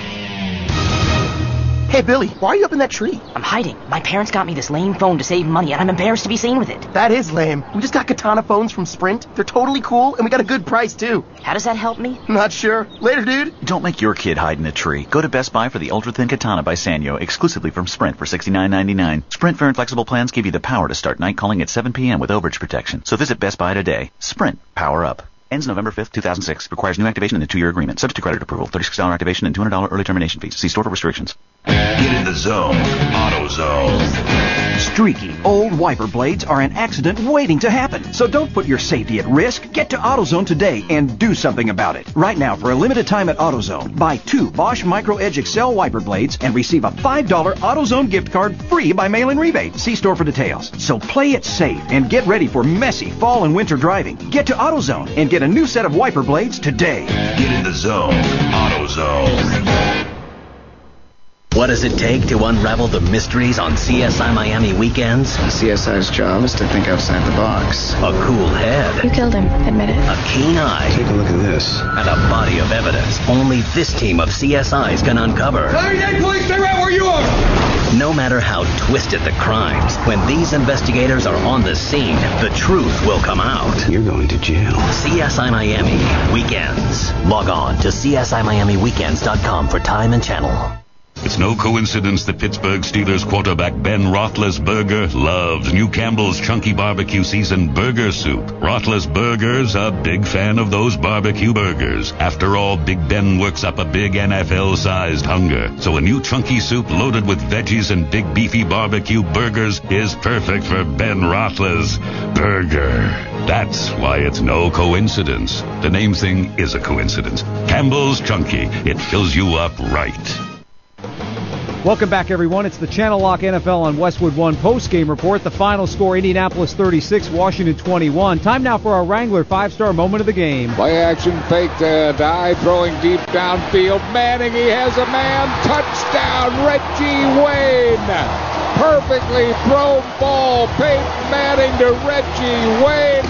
Speaker 13: Hey, Billy, why are you up in that tree? I'm hiding. My parents got me this lame phone to save money, and I'm embarrassed to be seen with it. That is lame. We just got Katana phones from Sprint. They're totally cool, and we got a good price, too. How does that help me? Not sure. Later, dude.
Speaker 15: Don't make your kid hide in a tree. Go to Best Buy for the ultra-thin Katana by Sanyo, exclusively from Sprint for $69.99. Sprint Fair and Flexible plans give you the power to start night calling at 7 p.m. with overage protection. So visit Best Buy today. Sprint. Power up. Ends November 5th, 2006. Requires new activation and a 2-year agreement. Subject to credit approval. $36 activation and $200 early termination fees. See store for restrictions.
Speaker 16: Get in the zone. AutoZone.
Speaker 19: Streaky, old wiper blades are an accident waiting to happen. So don't put your safety at risk. Get to AutoZone today and do something about it. Right now, for a limited time at AutoZone, buy 2 Bosch Micro Edge Excel wiper blades and receive a $5 AutoZone gift card free by mail-in rebate. See store for details. So play it safe and get ready for messy fall and winter driving. Get to AutoZone and get a new set of wiper blades today.
Speaker 16: Get in the zone. AutoZone.
Speaker 20: What does it take to unravel the mysteries on CSI Miami weekends?
Speaker 21: CSI's job is to think outside the box.
Speaker 20: A cool head.
Speaker 22: You killed him. Admit it.
Speaker 20: A keen eye.
Speaker 21: Take a look at this.
Speaker 20: And a body of evidence only this team of CSIs can uncover.
Speaker 28: Saturday, police, stay right where you are!
Speaker 20: No matter how twisted the crimes, when these investigators are on the scene, the truth will come out.
Speaker 21: You're going to jail.
Speaker 20: CSI Miami Weekends. Log on to CSIMiamiWeekends.com for time and channel.
Speaker 16: It's no coincidence that Pittsburgh Steelers quarterback Ben Roethlisberger loves New Campbell's Chunky Barbecue Seasoned Burger Soup. Roethlisberger's a big fan of those barbecue burgers. After all, Big Ben works up a big NFL-sized hunger. So a new chunky soup loaded with veggies and big beefy barbecue burgers is perfect for Ben Roethlisberger. That's why it's no coincidence. The name thing is a coincidence. Campbell's Chunky. It fills you up right.
Speaker 5: Welcome back, everyone. It's the Channel Lock NFL on Westwood One post-game report. The final score, Indianapolis 36, Washington 21. Time now for our Wrangler 5-star moment of the game.
Speaker 24: Play action, fake to die, throwing deep downfield. Manning, he has a man. Touchdown, Reggie Wayne. Perfectly thrown ball. Peyton Manning to Reggie Wayne.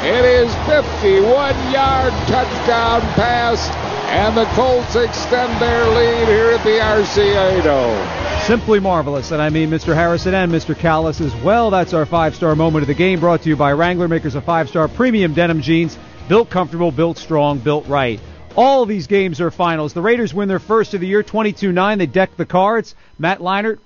Speaker 24: It is 51-yard touchdown pass. And the Colts extend their lead here at the RCA Dome.
Speaker 5: Simply marvelous, and I mean Mr. Harrison and Mr. Callis as well. That's our 5-star moment of the game, brought to you by Wrangler, makers of 5-star premium denim jeans. Built comfortable, built strong, built right. All of these games are finals. The Raiders win their first of the year, 22-9. They deck the Cards. Matt Leinart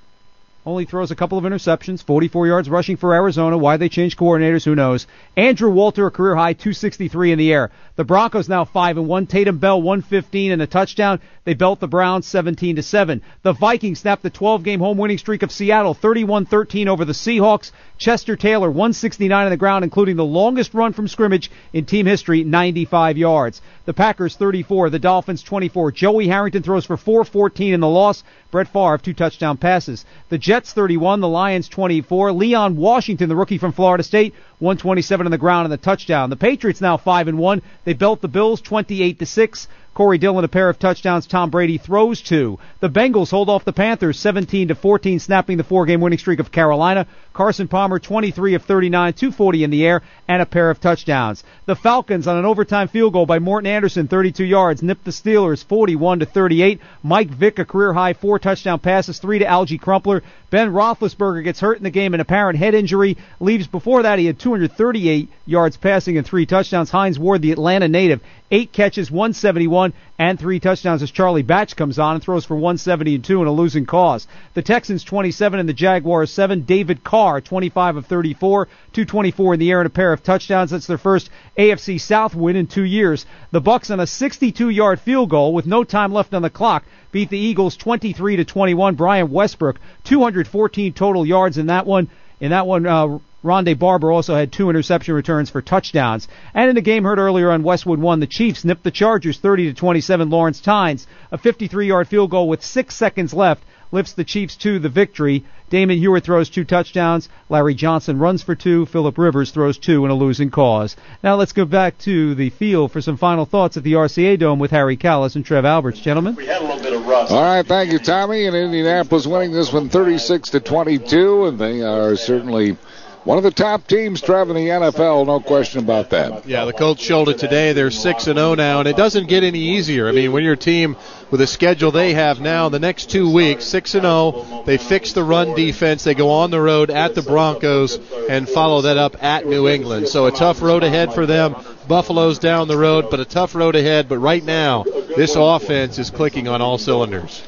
Speaker 5: only throws a couple of interceptions, 44 yards rushing for Arizona. Why they changed coordinators, who knows. Andrew Walter, a career-high 263 in the air. The Broncos now 5-1. Tatum Bell, 115 and a touchdown. They belt the Browns 17-7. The Vikings snapped the 12-game home winning streak of Seattle, 31-13 over the Seahawks. Chester Taylor, 169 on the ground, including the longest run from scrimmage in team history, 95 yards. The Packers 34, the Dolphins 24. Joey Harrington throws for 414 in the loss. Brett Favre, 2 touchdown passes. The Jets 31, the Lions 24. Leon Washington, the rookie from Florida State, 127 on the ground and the touchdown. The Patriots now 5-1. They belt the Bills 28-6. Corey Dillon, a pair of touchdowns. Tom Brady throws 2. The Bengals hold off the Panthers 17-14, snapping the 4-game winning streak of Carolina. Carson Palmer, 23 of 39, 240 in the air, and a pair of touchdowns. The Falcons, on an overtime field goal by Morton Anderson, 32 yards, nipped the Steelers 41-38. Mike Vick, a career-high 4 touchdown passes, 3 to Algie Crumpler. Ben Roethlisberger gets hurt in the game, an apparent head injury. Leaves before that. He had 238 yards passing and 3 touchdowns. Hines Ward, the Atlanta native, 8 catches, 171, and 3 touchdowns as Charlie Batch comes on and throws for 172 in a losing cause. The Texans 27 and the Jaguars 7. David Carr, 25 of 34, 224 in the air and a pair of touchdowns. That's their first AFC South win in 2 years. The Bucs, on a 62-yard field goal with no time left on the clock, beat the Eagles 23-21. Brian Westbrook, 214 total yards in that one. Rondé Barber also had 2 interception returns for touchdowns. And in the game heard earlier on Westwood 1, the Chiefs nipped the Chargers 30-27. Lawrence Tynes, a 53-yard field goal with 6 seconds left, lifts the Chiefs to the victory. Damon Hewitt throws 2 touchdowns. Larry Johnson runs for 2. Phillip Rivers throws 2 in a losing cause. Now let's go back to the field for some final thoughts at the RCA Dome with Harry Callis and Trev Alberts. Gentlemen.
Speaker 24: We had a little bit of rust. All right, thank you, Tommy. And Indianapolis winning this one 36-22, and they are certainly one of the top teams, Trev, in the NFL, no question about that.
Speaker 6: Yeah, the Colts showed it today. They're 6-0 now, and it doesn't get any easier. I mean, when your team with the schedule they have now, the next 2 weeks, 6-0, they fix the run defense. They go on the road at the Broncos and follow that up at New England. So a tough road ahead for them. Buffalo's down the road, but a tough road ahead. But right now, this offense is clicking on all cylinders.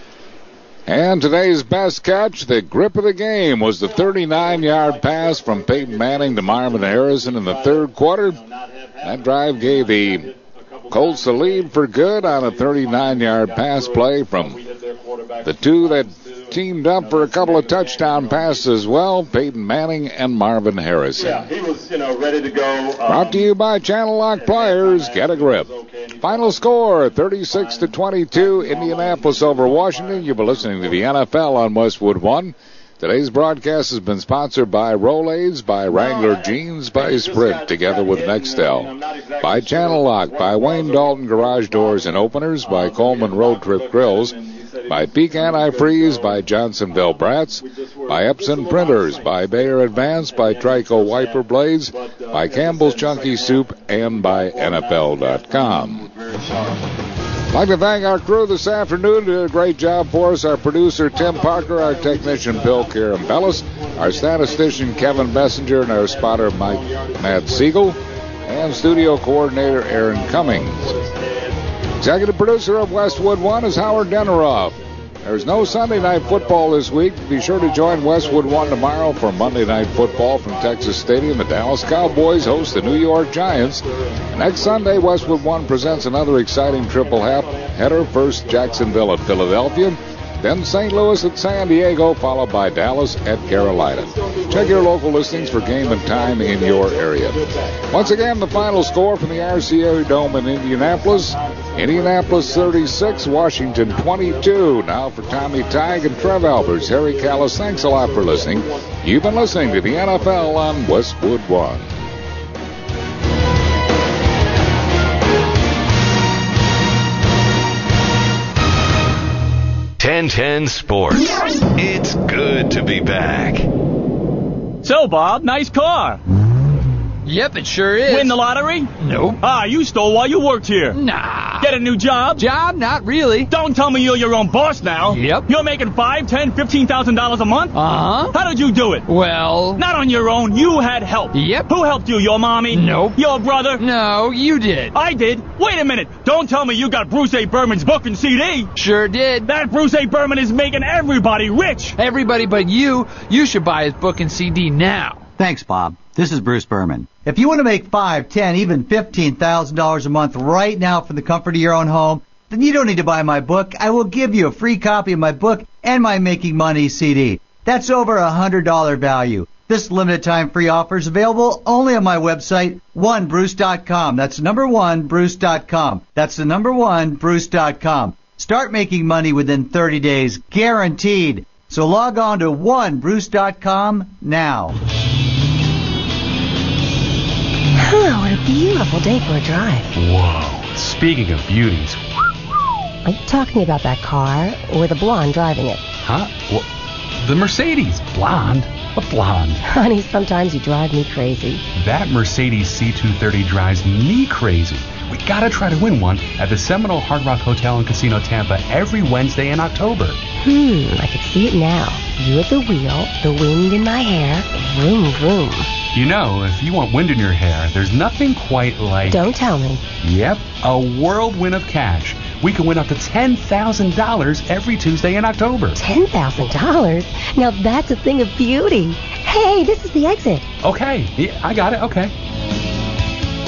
Speaker 24: And today's best catch, the grip of the game, was the 39-yard pass from Peyton Manning to Marvin Harrison in the third quarter. That drive gave the Colts the lead for good on a 39-yard pass play from the 2 that teamed up for a couple of touchdown passes as well, Peyton Manning and Marvin Harrison.
Speaker 1: Yeah, he was, ready to go.
Speaker 24: Brought to you by Channel Lock Pliers. Get a grip. Final score, 36-22, Indianapolis over Washington. You've been listening to the NFL on Westwood One. Today's broadcast has been sponsored by Rolaids, by Wrangler Jeans, by Sprint, together with Nextel, by Channel Lock, by Wayne Dalton Garage Doors and Openers, by Coleman Road Trip Grills, by Peak Anti-Freeze, by Johnsonville Brats, by Epson Printers, by Bayer Advance, by Trico Wiper Blades, by Campbell's Chunky Soup, and by NFL.com. I'd like to thank our crew this afternoon. Did a great job for us. Our producer, Tim Parker, our technician, Bill Carambellis, our statistician, Kevin Messenger, and our spotter, Matt Siegel, and studio coordinator, Aaron Cummings. Executive producer of Westwood One is Howard Deneroff. There's no Sunday night football this week. Be sure to join Westwood One tomorrow for Monday night football from Texas Stadium. The Dallas Cowboys host the New York Giants. Next Sunday, Westwood One presents another exciting triple header. First, Jacksonville at Philadelphia. Then St. Louis at San Diego, followed by Dallas at Carolina. Check your local listings for game and time in your area. Once again, the final score from the RCA Dome in Indianapolis. Indianapolis 36, Washington 22. Now for Tommy Tighe and Trev Alberts, Harry Callis, thanks a lot for listening. You've been listening to the NFL on Westwood One.
Speaker 2: .10 Sports. It's good to be back.
Speaker 3: So, Bob, nice car.
Speaker 4: Yep, it sure is.
Speaker 3: Win the lottery?
Speaker 4: Nope.
Speaker 3: Ah, you stole while you worked here.
Speaker 4: Nah.
Speaker 3: Get a new job?
Speaker 4: Job? Not really.
Speaker 3: Don't tell me you're your own boss now.
Speaker 4: Yep.
Speaker 3: You're making $5,000, $10,000, $15,000 a month?
Speaker 4: Uh-huh.
Speaker 3: How did you do it?
Speaker 4: Well...
Speaker 3: Not on your own. You had help.
Speaker 4: Yep.
Speaker 3: Who helped you? Your mommy?
Speaker 4: Nope.
Speaker 3: Your brother?
Speaker 4: No, you did.
Speaker 3: I did? Wait a minute. Don't tell me you got Bruce A. Berman's book and CD.
Speaker 4: Sure did.
Speaker 3: That Bruce A. Berman is making everybody rich.
Speaker 4: Everybody but you. You should buy his book and CD now.
Speaker 17: Thanks, Bob. This is Bruce Berman. If you want to make $5,000, $10,000, even $15,000 a month right now from the comfort of your own home, then you don't need to buy my book. I will give you a free copy of my book and my Making Money CD. That's over $100 value. This limited time free offer is available only on my website, onebruce.com. That's number one, Bruce.com. That's the number one, Bruce.com. Start making money within 30 days, guaranteed. So log on to onebruce.com now.
Speaker 18: What a beautiful day for a drive.
Speaker 8: Whoa. Speaking of beauties.
Speaker 18: Are you talking about that car or the blonde driving it?
Speaker 8: Huh? Well, the Mercedes. Blonde? What blonde?
Speaker 18: Honey, sometimes you drive me crazy.
Speaker 8: That Mercedes C230 drives me crazy. We gotta try to win one at the Seminole Hard Rock Hotel and Casino Tampa every Wednesday in October.
Speaker 18: I can see it now. You at the wheel, the wind in my hair, vroom, vroom.
Speaker 8: You know, if you want wind in your hair, there's nothing quite like...
Speaker 18: Don't tell me.
Speaker 8: Yep, a whirlwind of cash. We can win up to $10,000 every Tuesday in October.
Speaker 18: $10,000? Now that's a thing of beauty. Hey, this is the exit.
Speaker 8: Okay, yeah, I got it, okay.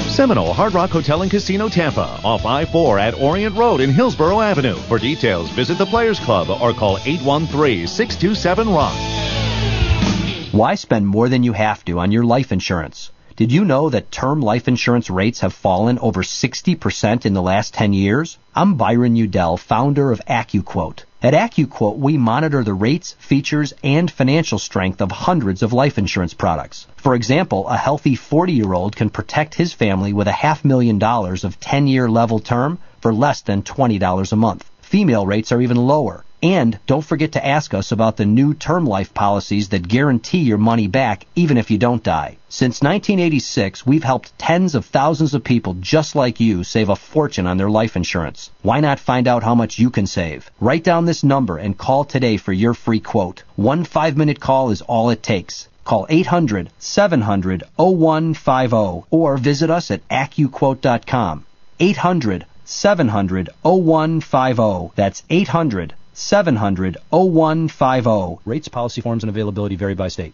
Speaker 22: Seminole Hard Rock Hotel and Casino Tampa, off I-4 at Orient Road in Hillsborough Avenue. For details, visit the Players Club or call 813-627-ROCK.
Speaker 23: Why spend more than you have to on your life insurance? Did you know that term life insurance rates have fallen over 60% in the last 10 years? I'm Byron Udell, founder of AccuQuote. At AccuQuote, we monitor the rates, features, and financial strength of hundreds of life insurance products. For example, a healthy 40-year-old can protect his family with $500,000 of 10-year level term for less than $20 a month. Female rates are even lower. And don't forget to ask us about the new term life policies that guarantee your money back even if you don't die. Since 1986, we've helped tens of thousands of people just like you save a fortune on their life insurance. Why not find out how much you can save? Write down this number and call today for your free quote. 1 5-minute call is all it takes. Call 800-700-0150 or visit us at AccuQuote.com. 800-700-0150. That's 800-700-0150. Rates, policy forms, and availability vary by state.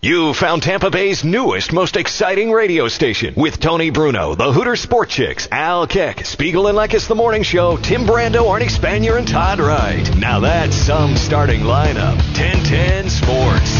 Speaker 2: You found Tampa Bay's newest, most exciting radio station with Tony Bruno, the Hooter Sport Chicks, Al Keck, Spiegel and Lekis The Morning Show, Tim Brando, Arnie Spanier, and Todd Wright. Now that's some starting lineup. 1010 Sports.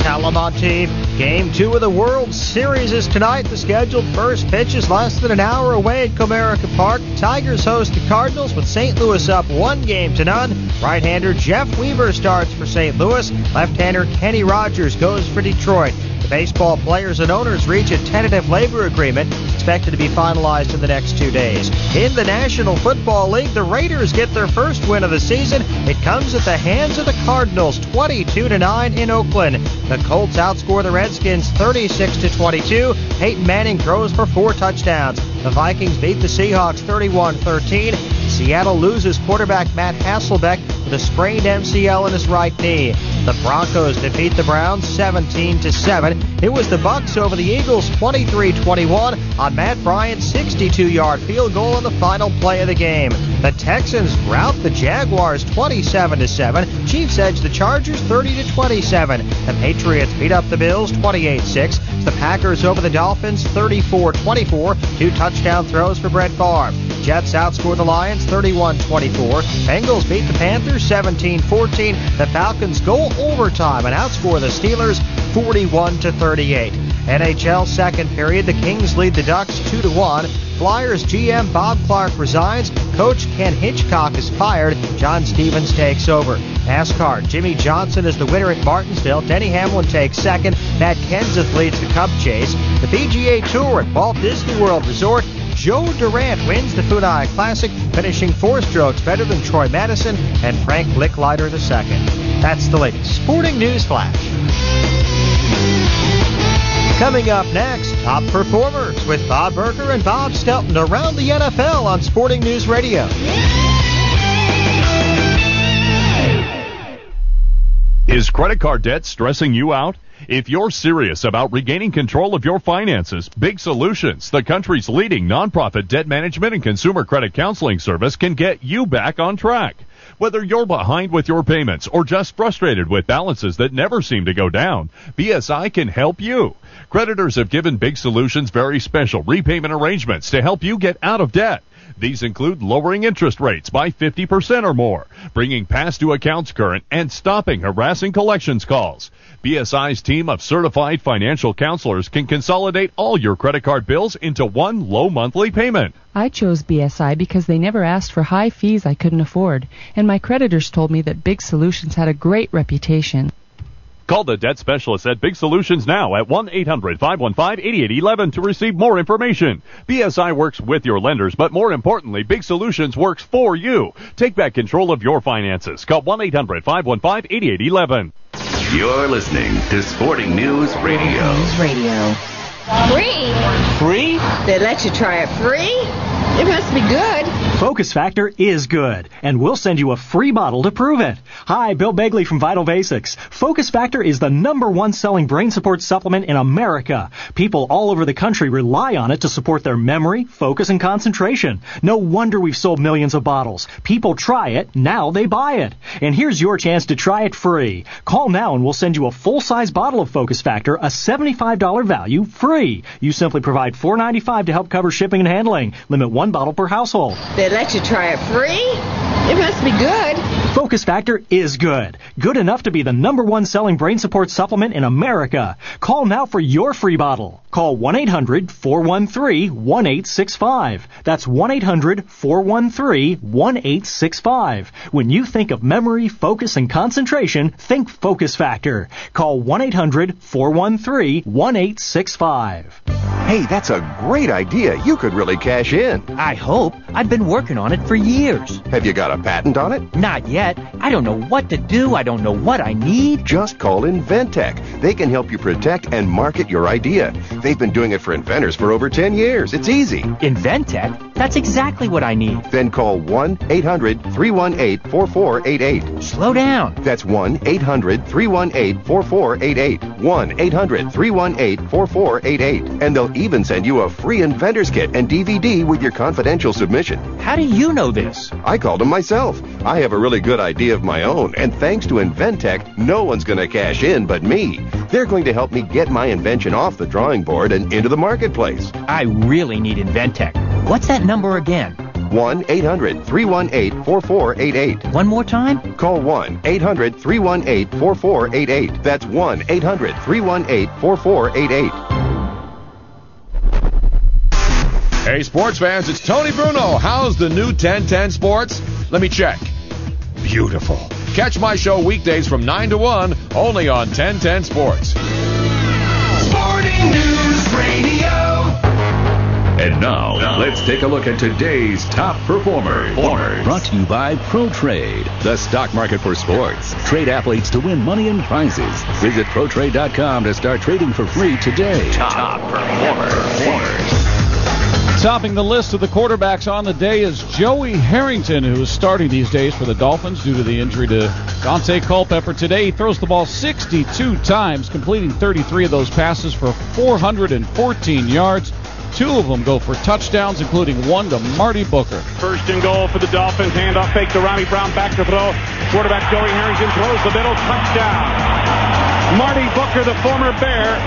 Speaker 25: Talamonte. Game 2 of the World Series is tonight. The scheduled first pitch is less than an hour away at Comerica Park. Tigers host the Cardinals with St. Louis up 1-0. Right-hander Jeff Weaver starts for St. Louis. Left-hander Kenny Rogers goes for Detroit. The baseball players and owners reach a tentative labor agreement expected to be finalized in the next 2 days. In the National Football League, the Raiders get their first win of the season. It comes at the hands of the Cardinals, 22-9 in Oakland. The Colts outscore the Redskins 36-22. Peyton Manning throws for 4 touchdowns. The Vikings beat the Seahawks 31-13. Seattle loses quarterback Matt Hasselbeck with a sprained MCL in his right knee. The Broncos defeat the Browns 17-7. It was the Bucs over the Eagles 23-21 on Matt Bryant's 62-yard field goal in the final play of the game. The Texans rout the Jaguars 27-7. Chiefs edge the Chargers 30-27. The Patriots beat up the Bills 28-6. The Packers over the Dolphins 34-24. 2 touchdown throws for Brett Favre. Jets outscore the Lions 31-24. Bengals beat the Panthers 17-14. The Falcons go overtime and outscore the Steelers 41-38. NHL second period, the Kings lead the Ducks 2-1. Flyers GM Bob Clark resigns. Coach Ken Hitchcock is fired. John Stevens takes over. NASCAR, Jimmy Johnson is the winner at Martinsville. Denny Hamlin takes second. Matt Kenseth leads the Cup chase. The PGA Tour at Walt Disney World Resort. Joe Durant wins the Funai Classic, finishing 4 strokes better than Troy Madison and Frank Licklider II. That's the latest Sporting News Flash. Coming up next, Top Performers with Bob Berger and Bob Stelton around the NFL on Sporting News Radio.
Speaker 7: Is credit card debt stressing you out? If you're serious about regaining control of your finances, Big Solutions, the country's leading nonprofit debt management and consumer credit counseling service, can get you back on track. Whether you're behind with your payments or just frustrated with balances that never seem to go down, BSI can help you. Creditors have given Big Solutions very special repayment arrangements to help you get out of debt. These include lowering interest rates by 50% or more, bringing past due accounts current, and stopping harassing collections calls. BSI's team of certified financial counselors can consolidate all your credit card bills into one low monthly payment.
Speaker 9: I chose BSI because they never asked for high fees I couldn't afford, and my creditors told me that Big Solutions had a great reputation.
Speaker 7: Call the debt specialist at Big Solutions now at 1-800-515-8811 to receive more information. BSI works with your lenders, but more importantly, Big Solutions works for you. Take back control of your finances. Call 1-800-515-8811.
Speaker 16: You're listening to Sporting News Radio.
Speaker 10: News Radio. Free?
Speaker 11: Free?
Speaker 10: They let you try it free? It must be good.
Speaker 11: Focus Factor is good, and we'll send you a free bottle to prove it. Hi, Bill Begley from Vital Basics. Focus Factor is the #1 selling brain support supplement in America. People all over the country rely on it to support their memory, focus, and concentration. No wonder we've sold millions of bottles. People try it, now they buy it. And here's your chance to try it free. Call now and we'll send you a full-size bottle of Focus Factor, a $75 value, free. You simply provide $4.95 to help cover shipping and handling. Limit 1 bottle per household.
Speaker 10: They let you try it free? It must be good.
Speaker 11: Focus Factor is good. Good enough to be the #1 selling brain support supplement in America. Call now for your free bottle. Call 1-800-413-1865. That's 1-800-413-1865. When you think of memory, focus, and concentration, think Focus Factor. Call 1-800-413-1865.
Speaker 12: Hey, that's a great idea. You could really cash in.
Speaker 14: I hope. I've been working on it for years.
Speaker 12: Have you got a patent on it?
Speaker 14: Not yet. I don't know what to do. I don't know what I need.
Speaker 12: Just call Inventec. They can help you protect and market your idea. They've been doing it for inventors for over 10 years. It's easy.
Speaker 14: Inventec? That's exactly what I need.
Speaker 12: Then call 1-800-318-4488.
Speaker 14: Slow down.
Speaker 12: That's 1-800-318-4488. 1-800-318-4488. And they'll even send you a free inventor's kit and DVD with your confidential submission.
Speaker 14: How do you know this?
Speaker 12: I called them myself. I have a really good idea of my own, and thanks to Inventec, no one's going to cash in but me. They're going to help me get my invention off the drawing board and into the marketplace.
Speaker 14: I really need Inventec. What's that number again?
Speaker 12: 1-800-318-4488.
Speaker 14: One more time?
Speaker 12: Call 1-800-318-4488. That's 1-800-318-4488.
Speaker 26: Hey, sports fans, it's Tony Bruno. How's the new 1010 Sports? Let me check. Beautiful. Catch my show weekdays from 9 to 1, only on 1010 Sports.
Speaker 27: Sporting News Radio.
Speaker 16: And now, let's take a look at today's top performers.
Speaker 29: Brought to you by ProTrade, the stock market for sports. Trade athletes to win money and prizes. Visit ProTrade.com to start trading for free today.
Speaker 16: Top performers.
Speaker 1: Topping the list of the quarterbacks on the day is Joey Harrington, who is starting these days for the Dolphins due to the injury to Dante Culpepper. Today he throws the ball 62 times, completing 33 of those passes for 414 yards. 2 of them go for touchdowns, including one to Marty Booker.
Speaker 3: First and goal for the Dolphins. Handoff fake to Ronnie Brown. Back to throw. Quarterback Joey Harrington throws the middle. Touchdown. Marty Booker, the former Bear,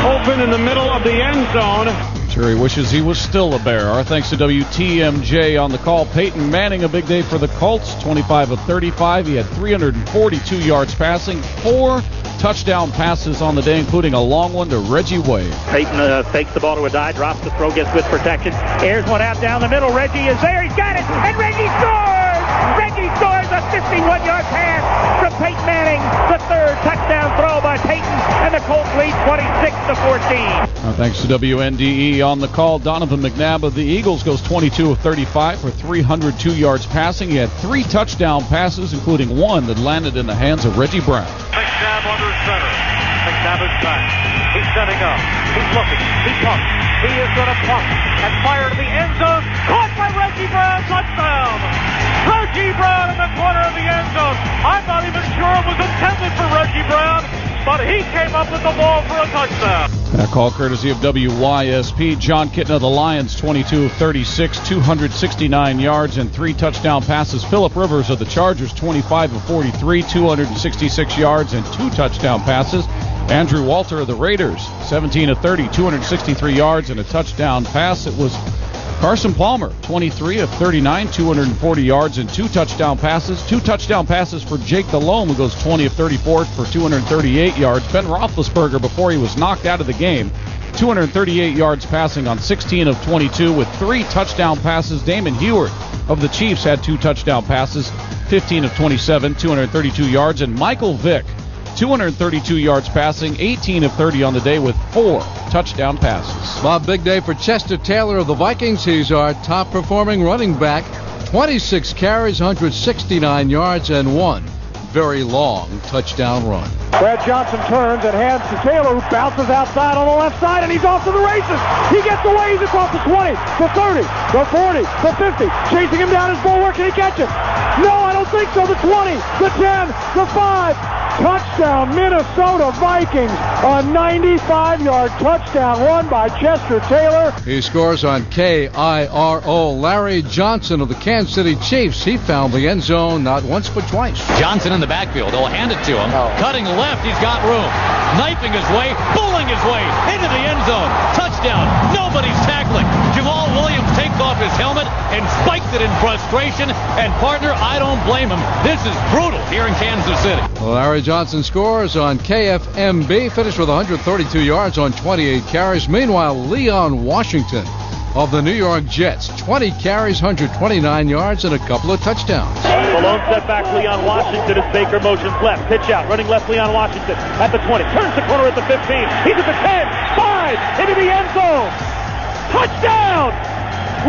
Speaker 3: open in the middle of the end zone.
Speaker 1: Sure, he wishes he was still a Bear. Our thanks to WTMJ on the call. Peyton Manning, a big day for the Colts, 25 of 35. He had 342 yards passing, 4 touchdown passes on the day, including a long one to Reggie Wade.
Speaker 5: Peyton fakes the ball to a die, drops the throw, gets good protection, airs one out down the middle. Reggie is there, he's got it, and Reggie scores! Reggie scores a 51-yard pass from Peyton Manning. The 3rd touchdown throw by Peyton, and the Colts lead 26-14.
Speaker 1: Our thanks to WNDE on the call. Donovan McNabb of the Eagles goes 22 of 35 for 302 yards passing. He had 3 touchdown passes, including one that landed in the hands of Reggie Brown.
Speaker 6: McNabb under center. McNabb is back. He's setting up. He's looking. He pumps. He is going to pump and fire to the end zone. Caught by Reggie Brown. Touchdown. Reggie Brown in the corner of the end zone. I'm not even sure it was intended for Reggie Brown, but he came up with the ball for a touchdown.
Speaker 1: That call courtesy of WYSP. John Kitna of the Lions, 22 of 36, 269 yards and 3 touchdown passes. Phillip Rivers of the Chargers, 25 of 43, 266 yards and 2 touchdown passes. Andrew Walter of the Raiders, 17 of 30, 263 yards and a touchdown pass. It was Carson Palmer, 23 of 39, 240 yards and 2 touchdown passes. 2 touchdown passes for Jake Delhomme, who goes 20 of 34 for 238 yards. Ben Roethlisberger, before he was knocked out of the game, 238 yards passing on 16 of 22 with 3 touchdown passes. Damon Heward of the Chiefs had 2 touchdown passes, 15 of 27, 232 yards. And Michael Vick, 232 yards passing, 18 of 30 on the day with 4 touchdown passes.
Speaker 13: Bob, big day for Chester Taylor of the Vikings. He's our top-performing running back. 26 carries, 169 yards, and 1 very long touchdown run.
Speaker 6: Brad Johnson turns and hands to Taylor, who bounces outside on the left side, and he's off to the races. He gets away. He's across the 20, the 30, the 40, the 50. Chasing him down his bulwark. Can he catch it? No, I don't think so. The 20, the 10, the 5. Touchdown, Minnesota Vikings. A 95-yard touchdown run by Chester Taylor.
Speaker 13: He scores on KIRO. Larry Johnson of the Kansas City Chiefs. He found the end zone not once but twice.
Speaker 15: Johnson in the backfield. They'll hand it to him. Cutting left. He's got room. Knifing his way. Pulling his way into the end zone. Touchdown. Nobody's tackling. Jamal Williams takes off his helmet and spikes it in frustration. And partner, I don't blame him. This is brutal here in Kansas City.
Speaker 13: Larry Johnson scores on KFMB. Finished with 132 yards on 28 carries. Meanwhile, Leon Washington of the New York Jets, 20 carries, 129 yards, and a couple of touchdowns.
Speaker 6: Malone set back Leon Washington as Baker motions left. Pitch out, running left Leon Washington at the 20. Turns the corner at the 15. He's at the 10. 5 into the end zone. Touchdown!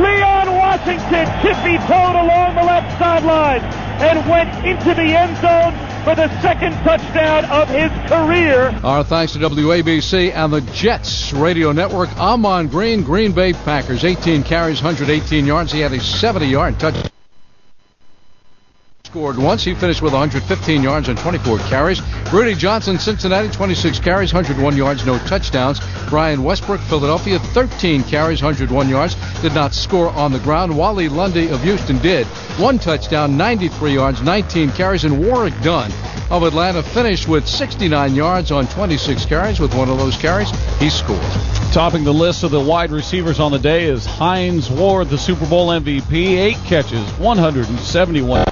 Speaker 6: Leon Washington tippy-toed along the left sideline and went into the end zone for the 2nd touchdown of his career.
Speaker 13: Our thanks to WABC and the Jets Radio Network. Amon Green, Green Bay Packers, 18 carries, 118 yards. He had a 70-yard touchdown. Scored once. He finished with 115 yards and 24 carries. Rudy Johnson, Cincinnati, 26 carries, 101 yards, no touchdowns. Brian Westbrook, Philadelphia, 13 carries, 101 yards. Did not score on the ground. Wally Lundy of Houston did. 1 touchdown, 93 yards, 19 carries. And Warwick Dunn of Atlanta finished with 69 yards on 26 carries. With one of those carries, he scored.
Speaker 1: Topping the list of the wide receivers on the day is Hines Ward, the Super Bowl MVP. 8 catches, 171.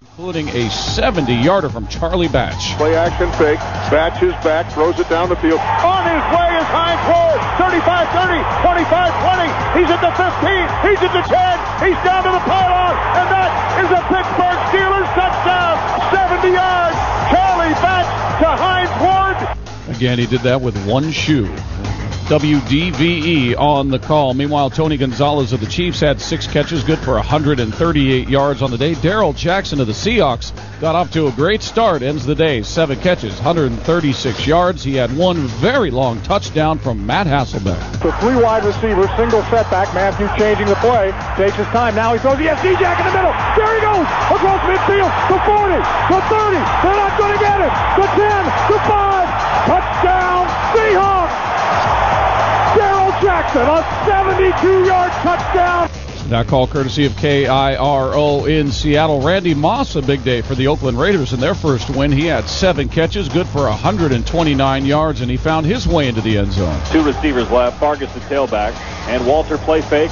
Speaker 1: Including a 70-yarder from Charlie Batch.
Speaker 19: Play action fake. Batch is back, throws it down the field. On his way is Hines Ward. 35-30, 25-20. He's at the 15. He's at the 10. He's down to the pylon. And that is a Pittsburgh Steelers touchdown. 70 yards. Charlie Batch to Hines Ward.
Speaker 1: Again, he did that with one shoe. WDVE on the call. Meanwhile, Tony Gonzalez of the Chiefs had 6 catches, good for 138 yards on the day. Darrell Jackson of the Seahawks got off to a great start, ends the day 7 catches, 136 yards. He had one very long touchdown from Matt Hasselbeck.
Speaker 6: So 3 wide receivers, single setback. Matthews changing the play, takes his time. Now he throws the SD Jack in the middle. There he goes across midfield to 40, to 30. They're not going to get it. To 10, to 5. Touchdown, Seahawks! Darrell Jackson, a 72-yard touchdown.
Speaker 1: That call courtesy of KIRO in Seattle. Randy Moss, a big day for the Oakland Raiders in their first win. He had 7 catches, good for 129 yards, and he found his way into the end zone.
Speaker 4: 2 receivers left, Vargas the tailback, and Walter play fake,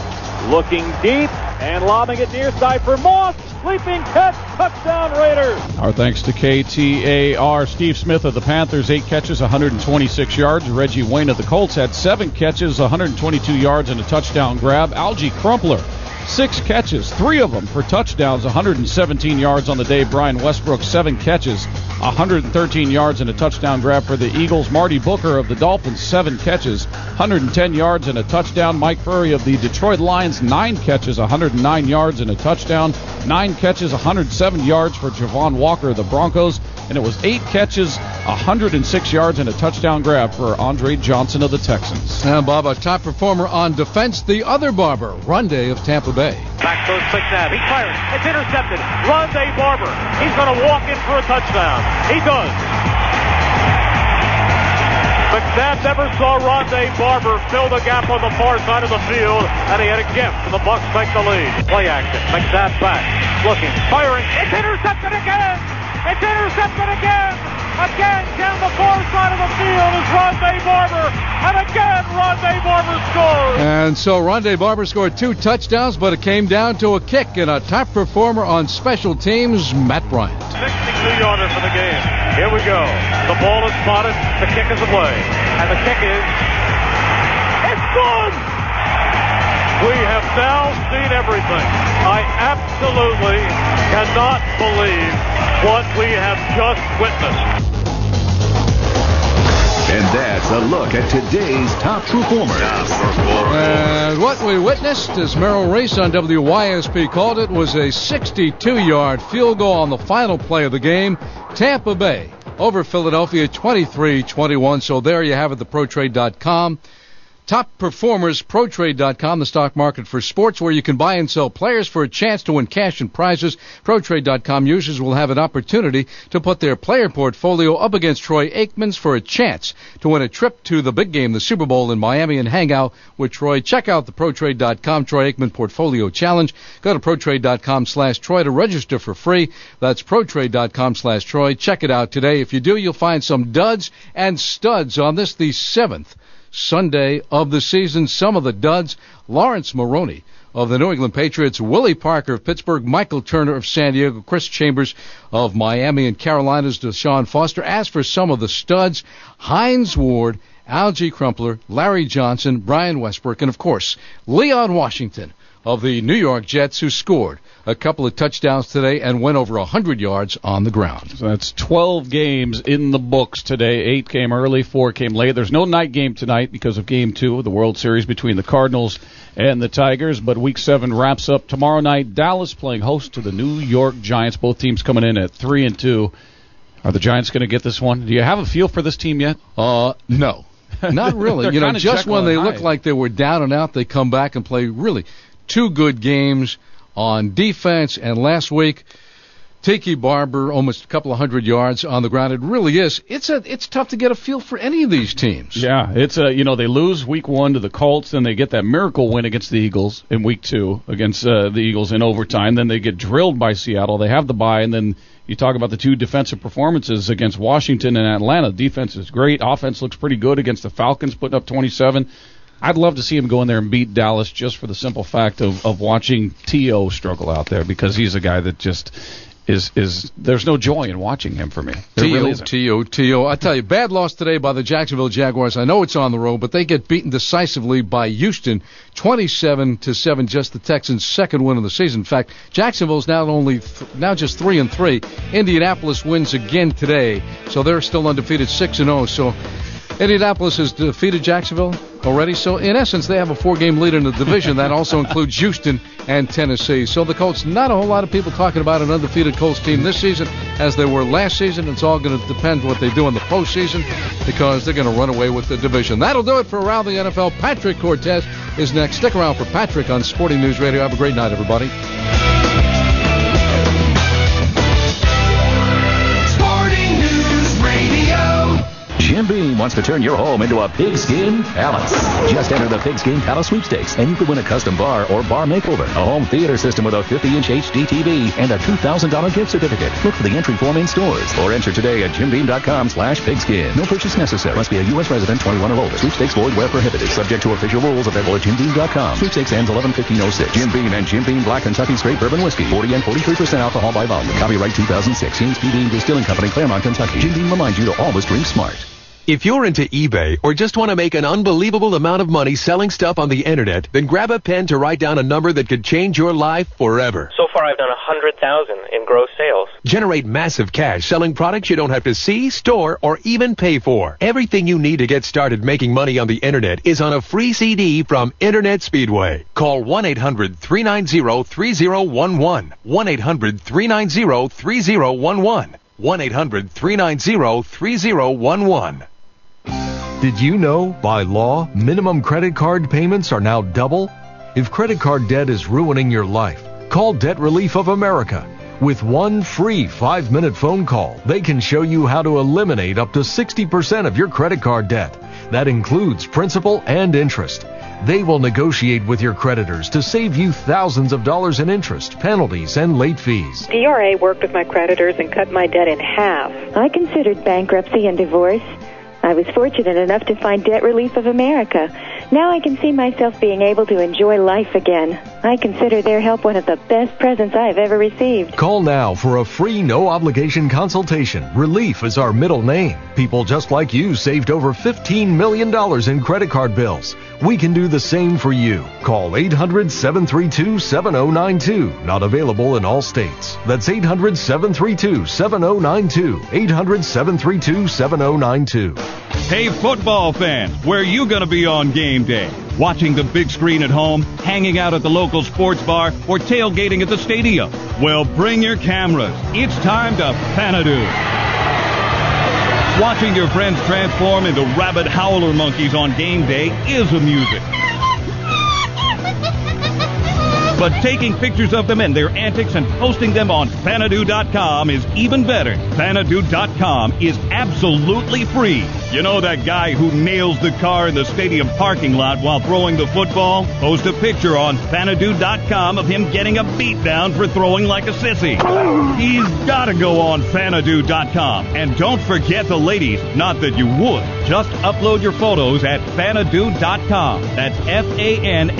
Speaker 4: looking deep, and lobbing it near side for Moss. Leaping catch, touchdown Raiders.
Speaker 1: Our thanks to KTAR. Steve Smith of the Panthers, 8 catches, 126 yards. Reggie Wayne of the Colts had 7 catches, 122 yards, and a touchdown grab. Algie Crumpler, 6 catches, 3 of them for touchdowns, 117 yards on the day. Brian Westbrook, 7 catches, 113 yards, and a touchdown grab for the Eagles. Marty Booker of the Dolphins, 7 catches, 110 yards, and a touchdown. Mike Furry of the Detroit Lions, 9 catches, 109 yards, and a touchdown. 9 catches, 107 yards for Javon Walker of the Broncos. And it was 8 catches, 106 yards, and a touchdown grab for Andre Johnson of the Texans.
Speaker 13: And Bob, a top performer on defense, the other Barber, Rondé of Tampa Bay.
Speaker 3: Back goes McNabb. He fires. It's intercepted. Rondé Barber. He's going to walk in for a touchdown. He does. McNabb never saw Rondé Barber fill the gap on the far side of the field, and he had a gift, and the Bucs take the lead. Play action. McNabb back. Looking. Firing. It's intercepted again. It's intercepted again. Again down the far side of the field is Rondé Barber. And again, Rondé Barber scores.
Speaker 13: And so Rondé Barber scored 2 touchdowns, but it came down to a kick, and a top performer on special teams, Matt Bryant.
Speaker 3: 62-yarder for the game. Here we go. The ball is spotted. The kick is away. And the kick is... It's good! We have now seen everything. I absolutely cannot believe what we have just witnessed.
Speaker 29: And that's a look at today's top performers.
Speaker 13: And what we witnessed, as Merrill Reese on WYSP called it, was a 62-yard field goal on the final play of the game. Tampa Bay over Philadelphia 23-21. So there you have it, the ProTrade.com. Top performers, ProTrade.com, the stock market for sports, where you can buy and sell players for a chance to win cash and prizes. ProTrade.com users will have an opportunity to put their player portfolio up against Troy Aikman's for a chance to win a trip to the big game, the Super Bowl in Miami, and hang out with Troy. Check out the ProTrade.com Troy Aikman Portfolio Challenge. Go to ProTrade.com/Troy to register for free. That's ProTrade.com/Troy. Check it out today. If you do, you'll find some duds and studs on this, the 7th Sunday of the season. Some of the duds: Lawrence Maroney of the New England Patriots, Willie Parker of Pittsburgh, Michael Turner of San Diego, Chris Chambers of Miami, and Carolina's Deshaun Foster. As for some of the studs, Hines Ward, Algie Crumpler, Larry Johnson, Brian Westbrook, and of course Leon Washington of the New York Jets, who scored a couple of touchdowns today and went over 100 yards on the ground.
Speaker 1: So that's 12 games in the books today. 8 came early, 4 came late. There's no night game tonight because of Game 2 of the World Series between the Cardinals and the Tigers, but Week 7 wraps up tomorrow night. Dallas playing host to the New York Giants. Both teams coming in at 3-2. Are the Giants going to get this one? Do you have a feel for this team yet?
Speaker 13: No. Not really. Just when they look like they were down and out, they come back and play really 2 good games on defense. And last week, Tiki Barber, almost a couple of 100 yards on the ground. It really is. It's tough to get a feel for any of these teams.
Speaker 1: Yeah, it's they lose Week 1 to the Colts, then they get that miracle win against the Eagles in Week 2 against the Eagles in overtime. Then they get drilled by Seattle. They have the bye, and then you talk about the 2 defensive performances against Washington and Atlanta. Defense is great. Offense looks pretty good against the Falcons, putting up 27. I'd love to see him go in there and beat Dallas just for the simple fact of watching T.O. struggle out there, because he's a guy that just is there's no joy in watching him for me.
Speaker 13: T.O. I tell you, bad loss today by the Jacksonville Jaguars. I know it's on the road, but they get beaten decisively by Houston, 27-7, just the Texans' second win of the season. In fact, Jacksonville's now just 3-3. Indianapolis wins again today, so they're still undefeated, 6-0. So Indianapolis has defeated Jacksonville already, so in essence they have a 4-game lead in the division. That also includes Houston and Tennessee. So the Colts, not a whole lot of people talking about an undefeated Colts team this season as they were last season. It's all going to depend what they do in the postseason because they're going to run away with the division. That'll do it for Around the NFL. Patrick Cortez is next. Stick around for Patrick on Sporting News Radio. Have a great night, everybody.
Speaker 29: Jim Beam wants to turn your home into a pigskin palace. Just enter the Pigskin Palace sweepstakes, and you could win a custom bar or bar makeover, a home theater system with a 50-inch HD TV, and a $2,000 gift certificate. Look for the entry form in stores, or enter today at jimbeam.com/pigskin. No purchase necessary. Must be a U.S. resident, 21 or older. Sweepstakes void where prohibited. Subject to official rules. Available at jimbeam.com. Sweepstakes ends 11/15/06. Jim Beam and Jim Beam Black Kentucky Straight Bourbon Whiskey. 40 and 43% alcohol by volume. Copyright 2006. James P. Beam Distilling Company, Claremont, Kentucky. Jim Beam reminds you to always drink smart.
Speaker 8: If you're into eBay or just want to make an unbelievable amount of money selling stuff on the internet, then grab a pen to write down a number that could change your life forever.
Speaker 17: So far I've done 100,000 in gross sales.
Speaker 8: Generate massive cash selling products you don't have to see, store, or even pay for. Everything you need to get started making money on the internet is on a free CD from Internet Speedway. Call 1-800-390-3011. 1-800-390-3011. 1-800-390-3011.
Speaker 18: Did you know, by law, minimum credit card payments are now double? If credit card debt is ruining your life, call Debt Relief of America. With one free 5-minute phone call, they can show you how to eliminate up to 60% of your credit card debt. That includes principal and interest. They will negotiate with your creditors to save you thousands of dollars in interest, penalties, and late fees.
Speaker 20: DRA worked with my creditors and cut my debt in half. I considered bankruptcy and divorce. I was fortunate enough to find Debt Relief of America. Now I can see myself being able to enjoy life again. I consider their help one of the best presents I have ever received.
Speaker 18: Call now for a free no-obligation consultation. Relief is our middle name. People just like you saved over $15 million in credit card bills. We can do the same for you. Call 800-732-7092. Not available in all states. That's 800-732-7092. 800-732-7092.
Speaker 21: Hey, football fans, where are you going to be on game day? Watching the big screen at home, hanging out at the local sports bar, or tailgating at the stadium? Well, bring your cameras. It's time to Xanadu. Watching your friends transform into rabid howler monkeys on game day is amusing. But taking pictures of them and their antics and posting them on Xanadu.com is even better. Xanadu.com is absolutely free. You know that guy who nails the car in the stadium parking lot while throwing the football? Post a picture on Xanadu.com of him getting a beat down for throwing like a sissy. He's got to go on Xanadu.com. And don't forget the ladies. Not that you would. Just upload your photos at Xanadu.com. That's Xanadu.com.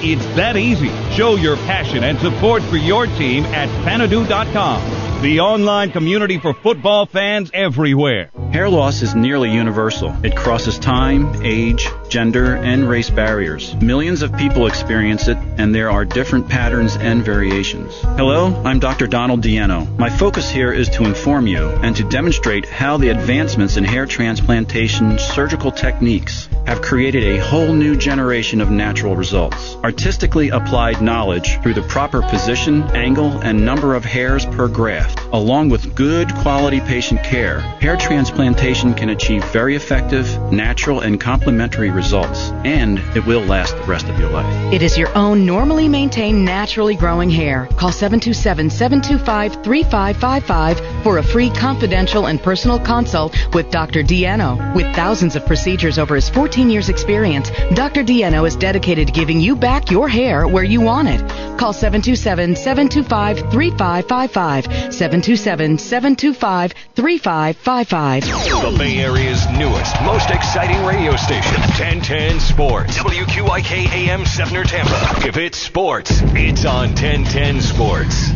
Speaker 21: It's that easy. Show your passion and support for your team at Xanadu.com, the online community for football fans everywhere.
Speaker 22: Hair loss is nearly universal. It crosses time, age, gender, and race barriers. Millions of people experience it, and there are different patterns and variations. Hello, I'm Dr. Donald Dieno. My focus here is to inform you and to demonstrate how the advancements in hair transplantation surgical techniques have created a whole new generation of natural results. Artistically applied knowledge through the proper position, angle, and number of hairs per graft, along with good quality patient care, hair transplantation can achieve very effective, natural, and complementary results, and it will last the rest of your life.
Speaker 23: It is your own normally maintained, naturally growing hair. Call 727-725-3555 for a free confidential and personal consult with Dr. Dieno. With thousands of procedures over his 14 years experience, Dr. Dieno is dedicated to giving you back your hair where you want it. Call 727-725-3555. 727-725-3555.
Speaker 2: The Bay Area's newest, most exciting radio station, 1010 Sports. WQYK-AM 7 Tampa. If it's sports, it's on 1010 Sports.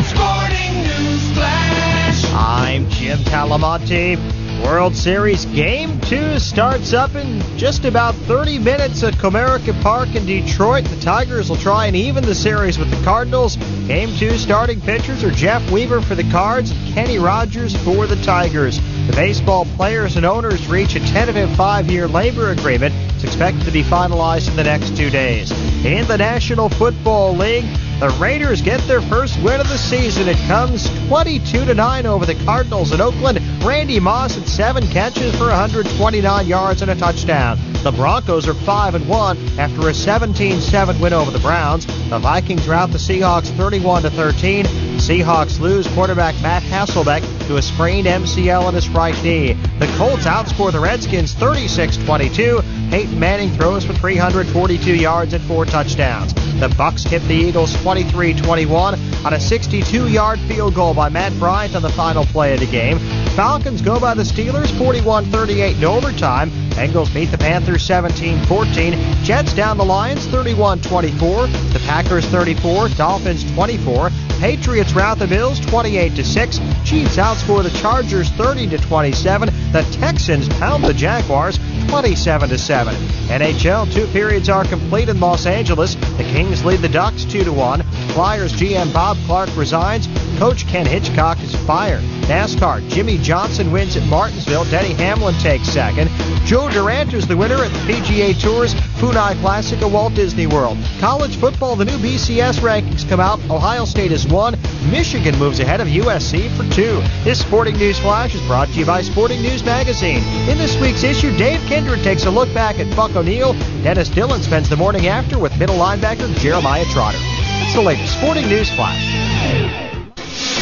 Speaker 25: Sporting News Flash. I'm Jim Talamonte. World Series Game 2 starts up in just about 30 minutes at Comerica Park in Detroit. The Tigers will try and even the series with the Cardinals. Game 2 starting pitchers are Jeff Weaver for the Cards and Kenny Rogers for the Tigers. The baseball players and owners reach a tentative 5-year labor agreement. It's expected to be finalized in the next 2 days. In the National Football League, the Raiders get their first win of the season. It comes 22-9 over the Cardinals in Oakland. Randy Moss had 7 catches for 129 yards and a touchdown. The Broncos are 5-1 after a 17-7 win over the Browns. The Vikings rout the Seahawks 31-13. Seahawks lose quarterback Matt Hasselbeck to a sprained MCL in his right knee. The Colts outscore the Redskins 36-22. Peyton Manning throws for 342 yards and 4 touchdowns. The Bucs hit the Eagles 23-21 on a 62-yard field goal by Matt Bryant on the final play of the game. Falcons go by the Steelers 41-38 in overtime. Bengals beat the Panthers 17-14. Jets down the Lions 31-24. The Packers 34. Dolphins 24. Patriots rout the Bills 28-6. Chiefs outscore the Chargers 30-27. The Texans pound the Jaguars 27-7. NHL 2 periods are complete in Los Angeles. The Kings lead the Ducks 2-1. Flyers GM Bob Clark resigns. Coach Ken Hitchcock is fired. NASCAR, Jimmy Johnson wins at Martinsville. Denny Hamlin takes second. Joe Durant is the winner at the PGA Tour's Funai Classic at Walt Disney World. College football, the new BCS rankings come out. Ohio State is 1. Michigan moves ahead of USC for 2. This Sporting News Flash is brought to you by Sporting News Magazine. In this week's issue, Dave Kindred takes a look back at Buck O'Neil. Dennis Dillon spends the morning after with middle linebacker Jeremiah Trotter. That's the latest Sporting News Flash.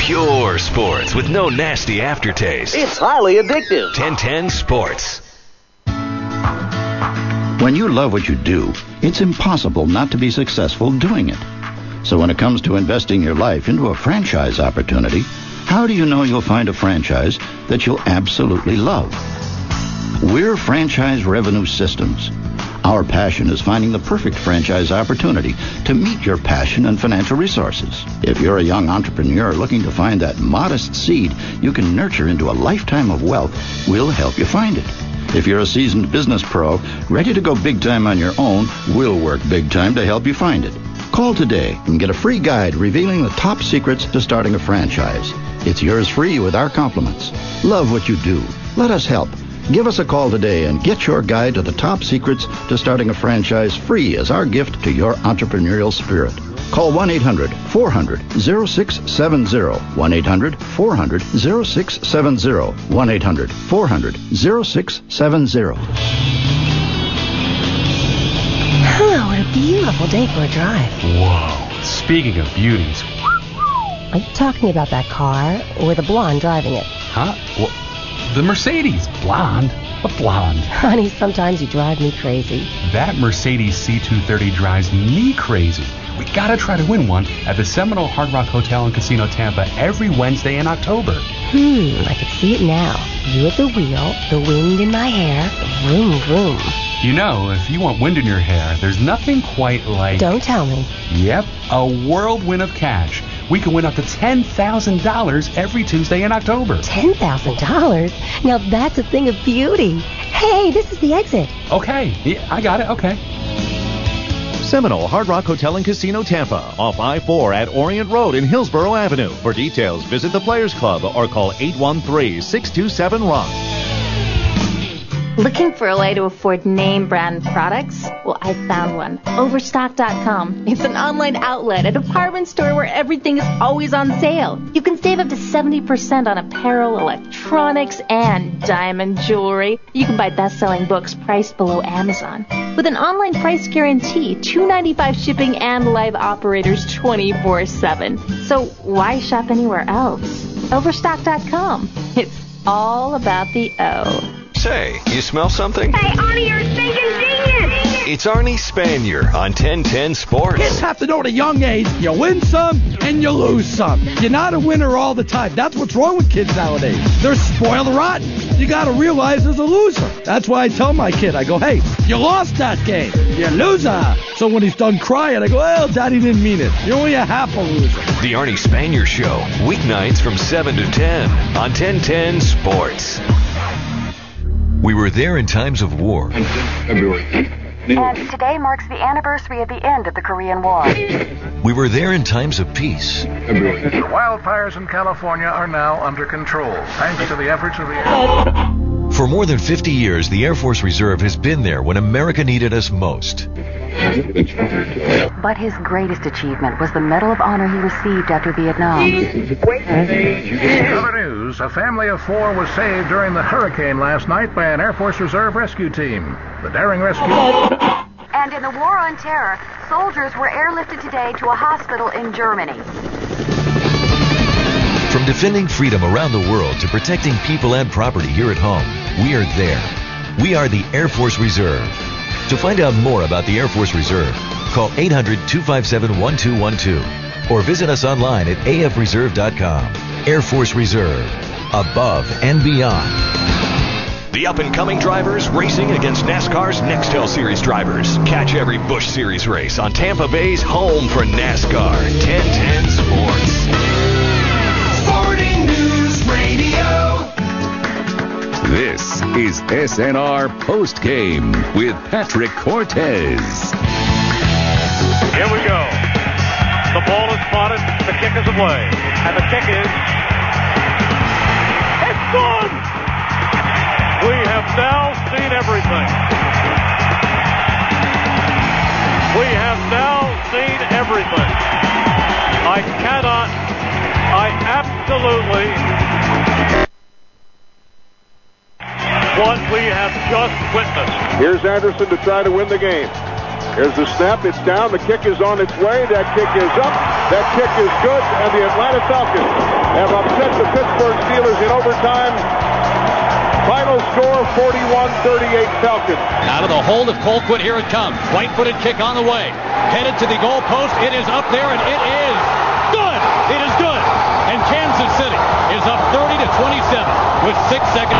Speaker 2: Pure sports with no nasty aftertaste.
Speaker 7: It's highly addictive.
Speaker 2: 1010 Sports.
Speaker 29: When you love what you do, it's impossible not to be successful doing it. So when it comes to investing your life into a franchise opportunity, how do you know you'll find a franchise that you'll absolutely love? We're Franchise Revenue Systems. Our passion is finding the perfect franchise opportunity to meet your passion and financial resources. If you're a young entrepreneur looking to find that modest seed you can nurture into a lifetime of wealth, we'll help you find it. If you're a seasoned business pro ready to go big time on your own, we'll work big time to help you find it. Call today and get a free guide revealing the top secrets to starting a franchise. It's yours free with our compliments. Love what you do. Let us help. Give us a call today and get your guide to the top secrets to starting a franchise free as our gift to your entrepreneurial spirit. Call 1-800-400-0670. 1-800-400-0670. 1-800-400-0670.
Speaker 9: What a beautiful day for a drive.
Speaker 10: Whoa. Speaking of beauties.
Speaker 9: Are you talking about that car or the blonde driving it?
Speaker 10: Huh? Well, the Mercedes. Blonde? What blonde?
Speaker 9: Honey, sometimes you drive me crazy.
Speaker 10: That Mercedes C230 drives me crazy. We gotta try to win one at the Seminole Hard Rock Hotel and Casino Tampa every Wednesday in October.
Speaker 9: I can see it now. You at the wheel, the wind in my hair, vroom, vroom.
Speaker 10: You know, if you want wind in your hair, there's nothing quite like...
Speaker 9: Don't tell me.
Speaker 10: Yep, a whirlwind of cash. We can win up to $10,000 every Tuesday in October.
Speaker 9: $10,000? Now that's a thing of beauty. Hey, this is the exit.
Speaker 10: Okay, yeah, I got it, okay.
Speaker 11: Seminole Hard Rock Hotel and Casino Tampa, off I-4 at Orient Road in Hillsborough Avenue. For details, visit the Players Club or call 813-627-ROCK.
Speaker 12: Looking for a way to afford name brand products? Well, I found one. Overstock.com. It's an online outlet, a department store where everything is always on sale. You can save up to 70% on apparel, electronics, and diamond jewelry. You can buy best-selling books priced below Amazon. With an online price guarantee, $2.95 shipping, and live operators 24/7. So why shop anywhere else? Overstock.com. It's all about the O.
Speaker 2: Say, you smell something?
Speaker 14: Hey, Arnie, you're a stinking genius!
Speaker 2: It's Arnie Spanier on 1010 Sports.
Speaker 24: Kids have to know at a young age, you win some and you lose some. You're not a winner all the time. That's what's wrong with kids nowadays. They're spoiled rotten. You got to realize there's a loser. That's why I tell my kid, I go, hey, you lost that game. You loser. So when he's done crying, I go, well, Daddy didn't mean it. You're only a half a loser.
Speaker 2: The Arnie Spanier Show, weeknights from 7 to 10 on 1010 Sports.
Speaker 5: We were there in times of war.
Speaker 6: And today marks the anniversary of the end of the Korean War.
Speaker 5: We were there in times of peace.
Speaker 7: The wildfires in California are now under control, thanks to the efforts of the...
Speaker 5: For more than 50 years, the Air Force Reserve has been there when America needed us most.
Speaker 6: But his greatest achievement was the Medal of Honor he received after Vietnam.
Speaker 7: In other news, a family of 4 was saved during the hurricane last night by an Air Force Reserve rescue team. The daring rescue...
Speaker 6: And in the War on Terror, soldiers were airlifted today to a hospital in Germany.
Speaker 5: From defending freedom around the world to protecting people and property here at home, we are there. We are the Air Force Reserve. To find out more about the Air Force Reserve, call 800-257-1212 or visit us online at afreserve.com. Air Force Reserve. Above and beyond.
Speaker 2: The up-and-coming drivers racing against NASCAR's Nextel Series drivers. Catch every Busch Series race on Tampa Bay's home for NASCAR, 1010 Sports.
Speaker 15: Sporting News Radio.
Speaker 29: This is SNR Postgame with Patrick Cortez.
Speaker 3: Here we go. The ball is spotted. The kick is away. And the kick is... It's good! We have now seen everything. We have now seen everything. I absolutely... what we have just witnessed.
Speaker 16: Here's Anderson to try to win the game. Here's the snap. It's down. The kick is on its way. That kick is up. That kick is good. And the Atlanta Falcons have upset the Pittsburgh Steelers in overtime. Final score, 41-38 Falcons.
Speaker 1: Out of the hold of Colquitt, here it comes. Right-footed kick on the way. Headed to the goal post. It is up there, and it is good. It is good. And Kansas City is up 30-27 with 6 seconds.